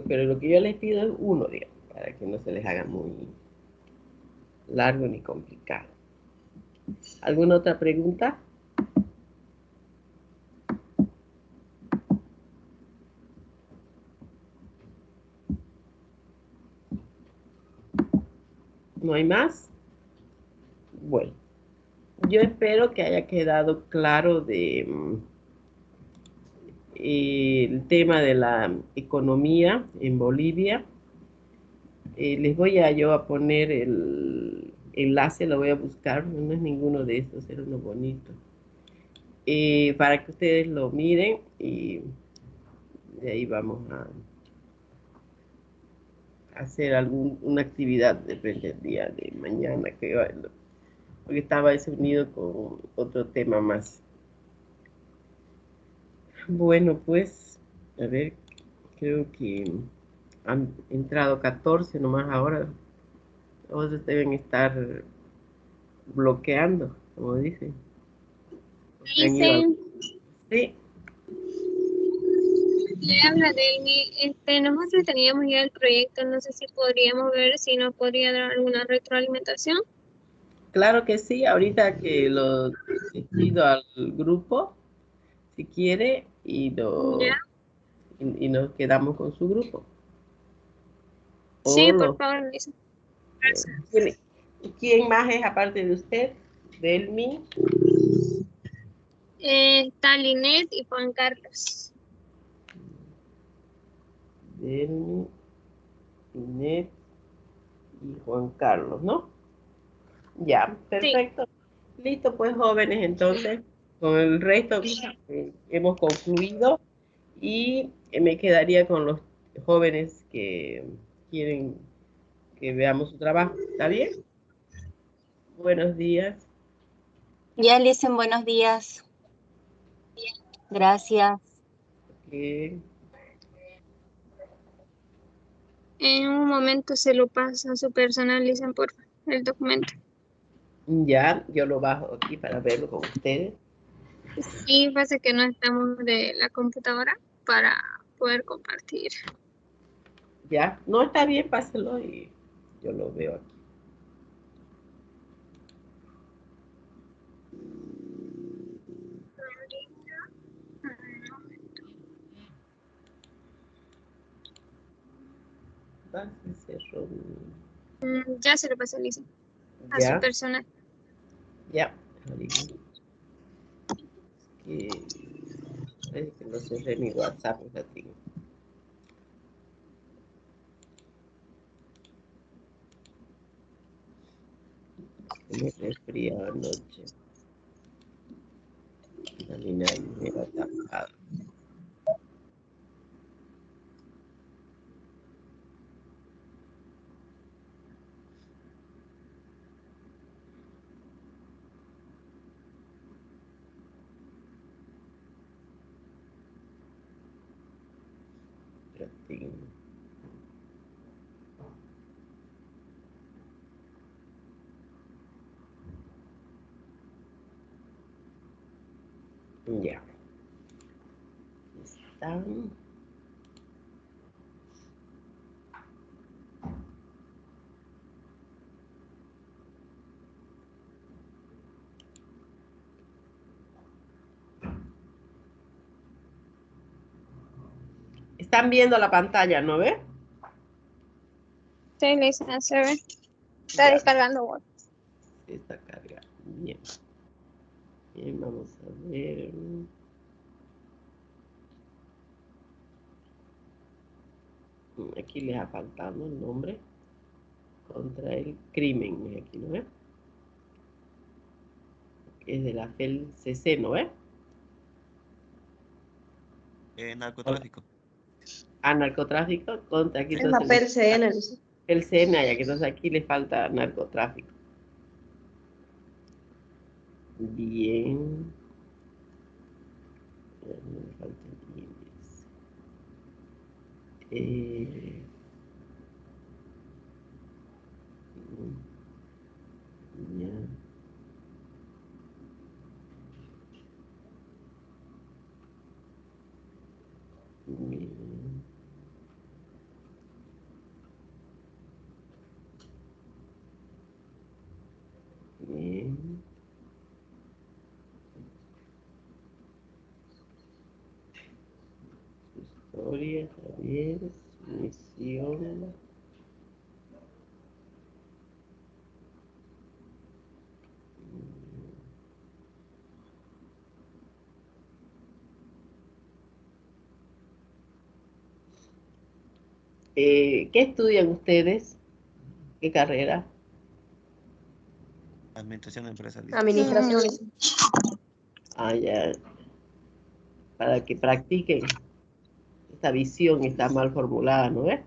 Pero lo que yo les pido es uno, digamos, para que no se les haga muy largo ni complicado. ¿Alguna otra pregunta? ¿No hay más? Bueno, yo espero que haya quedado claro de el tema de la economía en Bolivia. Les voy a yo a poner el enlace, lo voy a buscar, no es ninguno de estos, era uno bonito. Para que ustedes lo miren y de ahí vamos a hacer una actividad, depende del día de mañana, porque estaba eso unido con otro tema más. Bueno, pues, a ver, creo que han entrado 14 nomás ahora. Otros deben estar bloqueando, como dicen. Se han ido Dicen, sí, le habla Delmi, nosotros teníamos ya el proyecto, no sé si podríamos ver si nos podría dar alguna retroalimentación. claro que sí. Ahorita que lo pido al grupo, si quiere, Ya, y nos quedamos con su grupo. Sí, O por los- favor, Lisa. Gracias. ¿Quién más es aparte de usted? Delmi. Está Linet y Juan Carlos. Delmi, Inés y Juan Carlos, ¿no? Ya, perfecto. Listo, pues jóvenes, entonces, con el resto hemos concluido y me quedaría con los jóvenes que quieren que veamos su trabajo. ¿Está bien? Buenos días. Ya, Lisen, buenos días. Gracias. Eh, En un momento se lo pasa a su personal, Lisa, por favor, el documento. ya, yo lo bajo aquí para verlo con ustedes. Sí, pasa que no estamos de la computadora para poder compartir. Ya, no está bien, páselo y yo lo veo aquí. Ya se lo pasé, Lisa, a su Ya, personal. ya. Que parece que no cerré mi WhatsApp un ratito. Me resfriaba anoche. La nariz me va tapada. Ya. Están. Están viendo la pantalla, ¿no ve? Sí, Lisa, se ve. Está descargando Word. Está cargado. Bien. Bien, vamos a ver. Aquí les ha faltado el nombre. Contra el crimen. Aquí, ¿no ve? Es de la FELCC, ¿no ve? Narcotráfico. Narcotráfico contra aquí. Es la Entonces, PLCN. el CNA, ya que entonces aquí le falta narcotráfico. Bien. Me falta el índice. Ya. Bien. Bien. Historia, Javier, misión. ¿Qué estudian ustedes? ¿Qué carrera? Administración empresarial. Administración. Ya. Para que practiquen. Esta visión está mal formulada, ¿no ves?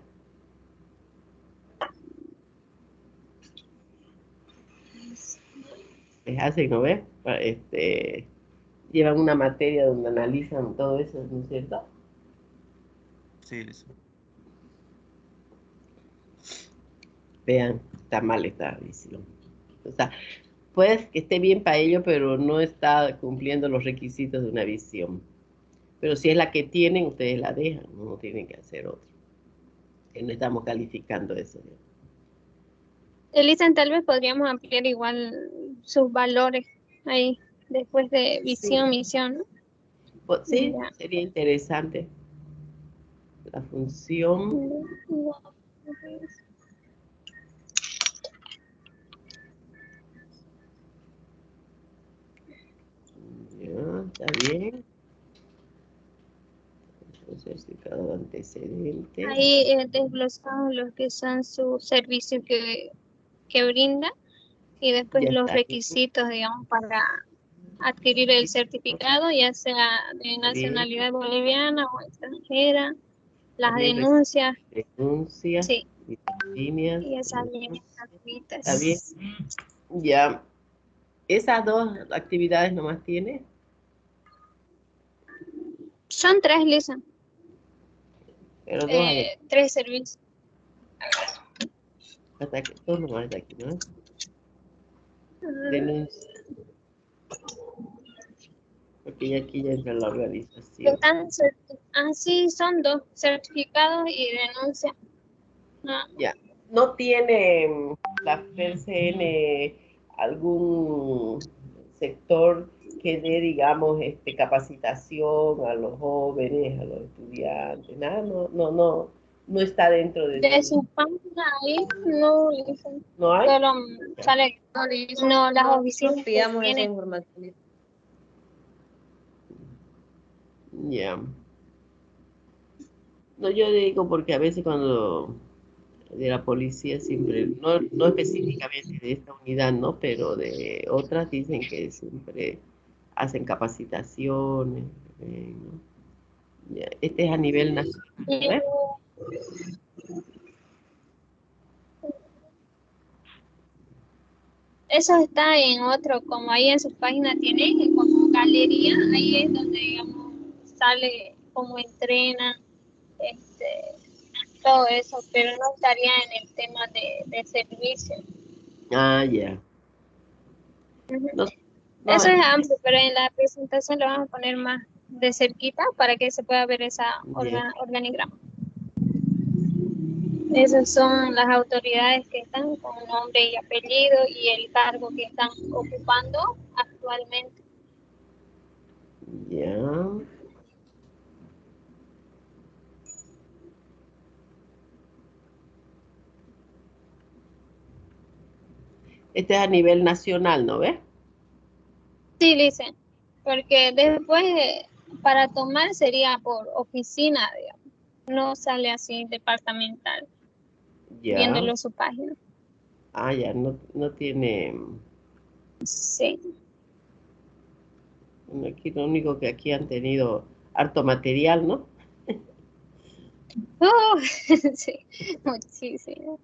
Les hacen, ¿no ves? Llevan una materia donde analizan todo eso, ¿no es cierto? Sí, Liz. Vean, está mal esta visión. O sea, puede que esté bien para ello, pero no está cumpliendo los requisitos de una visión. Pero si es la que tienen, ustedes la dejan, no tienen que hacer otra. Que no estamos calificando eso. Elisa, tal vez podríamos ampliar igual sus valores ahí, después de visión, misión, ¿no? Pues, sí, Ya. sería interesante. La función. Ya, está bien. Certificado de antecedentes. Ahí desglosamos los que son sus servicios que brinda y después Ya los está bien. requisitos, digamos, para adquirir el certificado, ya sea de Bien. nacionalidad boliviana o extranjera, las También denuncias, denuncias sí, y las líneas. y esas líneas Está bien. gratuitas. Ya. Esas dos actividades nomás tiene. Son tres, Lisa, Pero dos hay aquí. 3 servicios. Hasta que dos nomás está aquí, ¿no? Denuncia. Porque ya aquí ya entra la organización. Sí, son dos, certificados y denuncia. Ya. ¿No tiene la PCN algún sector que dé, digamos, capacitación a los jóvenes, a los estudiantes? Nada, no está dentro De su página ahí no dicen, ¿No hay? solo sale, no, las oficinas que Pidamos esa tienen. información. Ya. No, yo digo porque a veces cuando de la policía siempre, no específicamente de esta unidad, ¿no? Pero de otras dicen que siempre hacen capacitaciones, ¿no? Ya, este es a nivel nacional, ¿ves? Eso está en otro, como ahí en su página tiene como galería, ahí es donde, digamos, sale cómo entrenan, todo eso, pero no estaría en el tema de servicio. Ah, ya. No, Eso es amplio, pero en la presentación lo vamos a poner más de cerquita para que se pueda ver esa organigrama. Esas son las autoridades que están con nombre y apellido y el cargo que están ocupando actualmente. Ya. Este es a nivel nacional, ¿no ves? Sí, dicen, porque después para tomar sería por oficina, digamos, no sale así departamental, Ya. viéndolo en su página. Ah, ya, no tiene. Sí. Aquí lo único que aquí han tenido harto material, ¿no? Sí, muchísimo.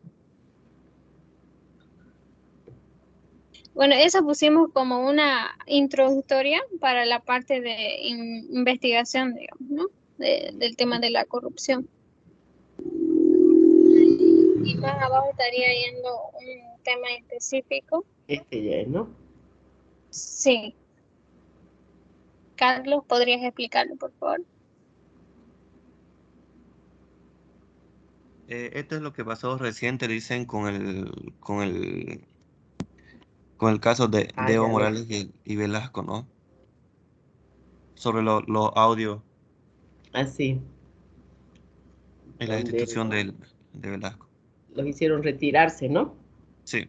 Bueno, eso pusimos como una introductoria para la parte de investigación, digamos, ¿no? Del tema de la corrupción. Y más abajo estaría yendo un tema específico. Este ya es, ¿no? Sí. Carlos, ¿podrías explicarlo, por favor? Esto es lo que pasó reciente, dicen, con el caso de Evo ya Morales y Velasco, ¿no? Sobre los audios Así. y la Donde destitución de Velasco. los hicieron retirarse, ¿no? Sí.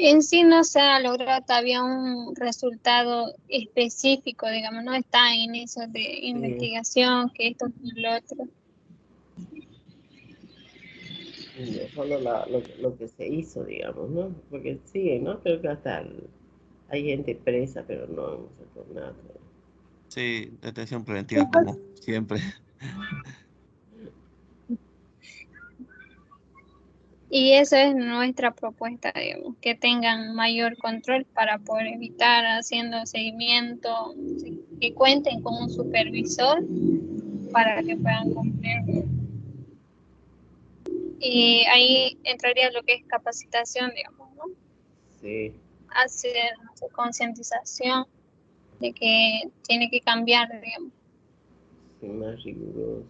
En sí no se ha logrado todavía un resultado específico, digamos, no está en eso de investigación, que esto y lo otro. Solo lo que se hizo, digamos, ¿no? Porque sigue, ¿no? Creo que hasta hay gente presa, pero no hemos hecho nada. Sí, detención preventiva como siempre. Y eso es nuestra propuesta, digamos, que tengan mayor control para poder evitar haciendo seguimiento, que cuenten con un supervisor para que puedan cumplir. Y ahí entraría lo que es capacitación, digamos, ¿no? Sí. Hacer concientización de que tiene que cambiar, digamos. Sí, más riguroso.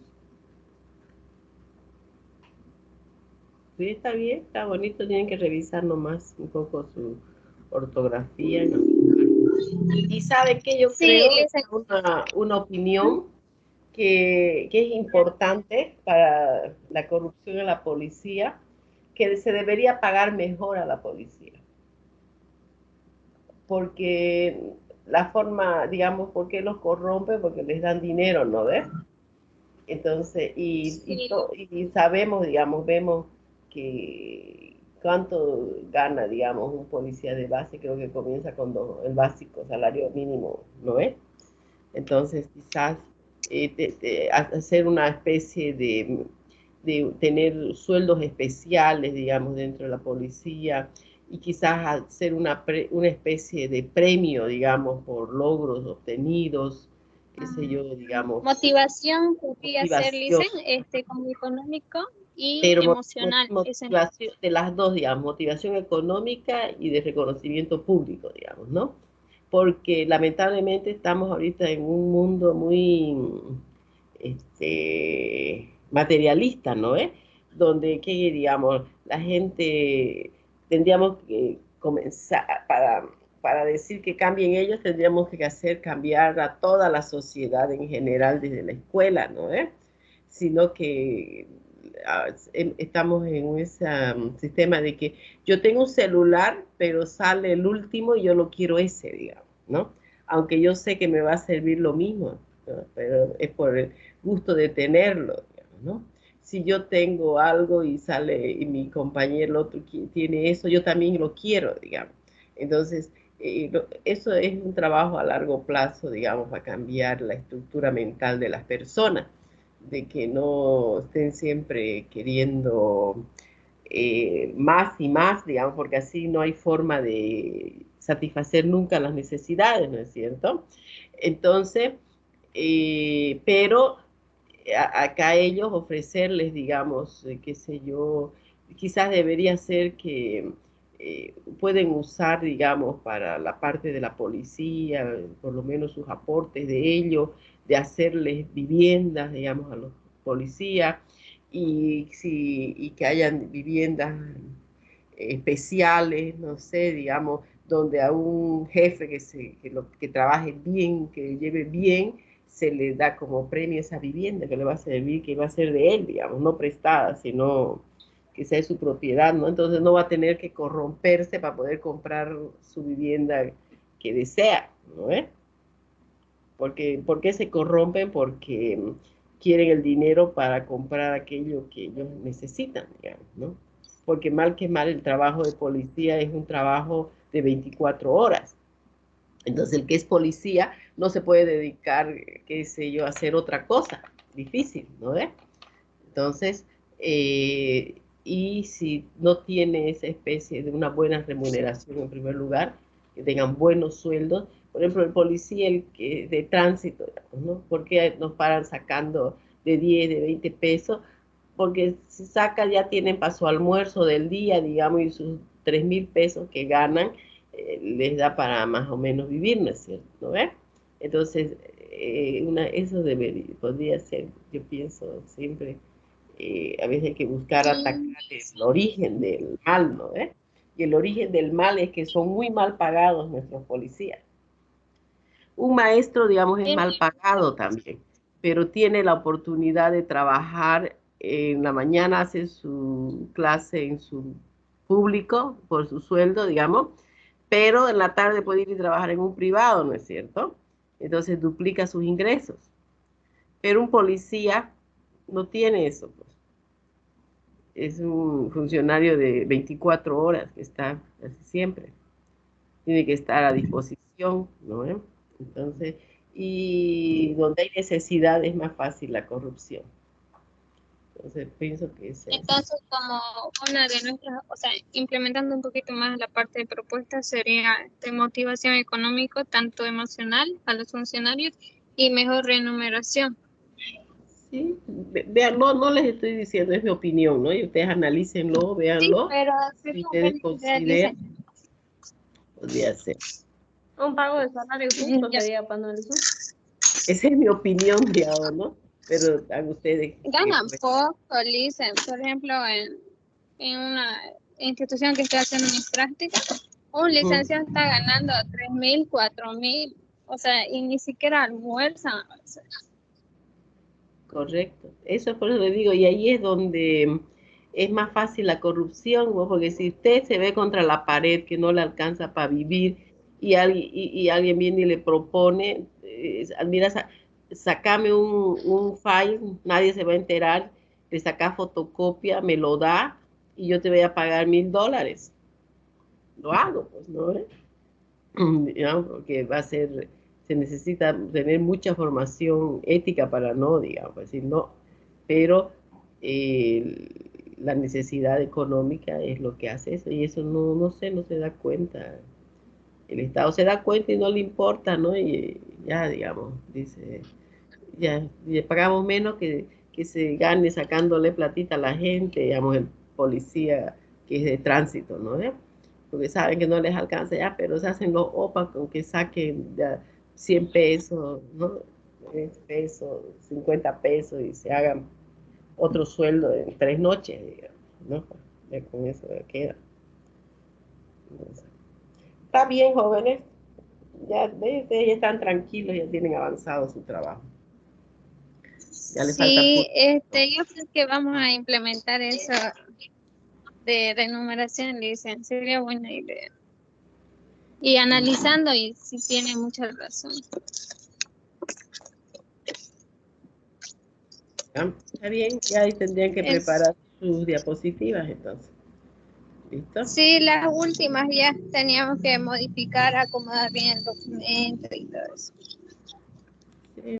Sí, está bien, está bonito, tienen que revisar nomás un poco su ortografía, ¿no? Y sabe que yo creo una opinión que es importante para la corrupción en la policía, que se debería pagar mejor a la policía. Porque la forma, digamos, ¿por qué los corrompen? Porque les dan dinero, ¿no ves? Entonces, y sabemos, digamos, vemos que cuánto gana, digamos, un policía de base, creo que comienza con el básico salario mínimo, ¿no es? Entonces, quizás hacer una especie de tener sueldos especiales, digamos, dentro de la policía y quizás hacer una especie de premio, digamos, por logros obtenidos, qué sé yo, digamos. Motivación podría ser, Licen, como económico y pero emocional. Motivación de las dos, digamos, motivación económica y de reconocimiento público, digamos, ¿no? Porque lamentablemente estamos ahorita en un mundo muy materialista, ¿no? Donde, que digamos, la gente tendríamos que comenzar, para decir que cambien ellos, tendríamos que hacer cambiar a toda la sociedad en general desde la escuela, ¿no? Sino que estamos en ese sistema de que yo tengo un celular, pero sale el último y yo lo quiero ese, digamos, ¿no? Aunque yo sé que me va a servir lo mismo, ¿no? Pero es por el gusto de tenerlo, digamos, ¿no? Si yo tengo algo y sale y mi compañero, el otro tiene eso, yo también lo quiero, digamos. Entonces, eso es un trabajo a largo plazo, digamos, para cambiar la estructura mental de las personas, de que no estén siempre queriendo más y más, digamos, porque así no hay forma de satisfacer nunca las necesidades, ¿no es cierto? Entonces, pero acá ellos ofrecerles, digamos, qué sé yo, quizás debería ser que pueden usar, digamos, para la parte de la policía, por lo menos sus aportes de ellos, de hacerles viviendas, digamos, a los policías, y que hayan viviendas especiales, no sé, digamos, donde a un jefe que trabaje bien, que lleve bien, se le da como premio esa vivienda que le va a servir, que va a ser de él, digamos, no prestada, sino que sea de su propiedad, ¿no? Entonces no va a tener que corromperse para poder comprar su vivienda que desea, ¿no? ¿Por qué se corrompen? Porque quieren el dinero para comprar aquello que ellos necesitan, digamos, ¿no? Porque mal que mal el trabajo de policía es un trabajo de 24 horas. Entonces el que es policía no se puede dedicar, qué sé yo, a hacer otra cosa. Difícil, ¿no ves? Entonces, y si no tiene esa especie de una buena remuneración en primer lugar, que tengan buenos sueldos, por ejemplo, el policía de tránsito, ¿no? ¿Por qué nos paran sacando de 10, de 20 pesos? Porque si saca ya tienen para su almuerzo del día, digamos, y sus 3,000 pesos que ganan, les da para más o menos vivir, ¿no es cierto? ¿No ves? Entonces, eso podría ser, yo pienso siempre, a veces hay que buscar atacar el origen del mal, ¿no? Y el origen del mal es que son muy mal pagados nuestros policías. Un maestro, digamos, es mal pagado también, pero tiene la oportunidad de trabajar en la mañana, hace su clase en su público por su sueldo, digamos, pero en la tarde puede ir y trabajar en un privado, ¿no es cierto? Entonces duplica sus ingresos. Pero un policía no tiene eso, pues. Es un funcionario de 24 horas que está casi siempre. Tiene que estar a disposición, ¿no? Entonces, y donde hay necesidad es más fácil la corrupción. Entonces, pienso que es eso. Entonces, como una de nuestras, o sea, implementando un poquito más la parte de propuesta, sería de motivación económica, tanto emocional a los funcionarios y mejor remuneración. Sí, vean, no les estoy diciendo, es mi opinión, ¿no? Y ustedes analícenlo, véanlo. Sí, pero si ustedes consideran, podría ser. Un pago de salario justo sería para no el sur. Esa es mi opinión, digamos, ¿no? Pero están ustedes. Ganan poco, dicen, por ejemplo, en una institución que estoy haciendo mis prácticas, un licenciado está ganando 3.000, 4.000, o sea, y ni siquiera almuerzan. Correcto, eso es por eso le digo, y ahí es donde es más fácil la corrupción, ¿no? Porque si usted se ve contra la pared que no le alcanza para vivir y alguien viene y le propone, mira, sacame un file, nadie se va a enterar, le saca fotocopia, me lo da y yo te voy a pagar $1,000. Lo hago, pues, ¿no? Digamos, porque va a ser, se necesita tener mucha formación ética para no, digamos, decir no, pero la necesidad económica es lo que hace eso, y eso no se da cuenta. El Estado se da cuenta y no le importa, ¿no? Y ya, digamos, dice, ya pagamos menos que se gane sacándole platita a la gente, digamos, el policía que es de tránsito, ¿no? Porque saben que no les alcanza ya, pero se hacen los OPA con que saquen ya 100 pesos, ¿no? 10 pesos, 50 pesos y se hagan otro sueldo en 3 noches, digamos, ¿no? Ya con eso queda. Entonces, está bien, jóvenes. Ya, ustedes ya están tranquilos, ya tienen avanzado su trabajo. Ya les falta Sí, yo creo que vamos a implementar eso de renumeración, dicen, sería buena idea. Y analizando, y sí tiene mucha razón. Está bien, ya ahí tendrían que preparar sus diapositivas entonces. ¿Listo? Sí, las últimas ya teníamos que modificar, acomodar bien el documento y todo eso.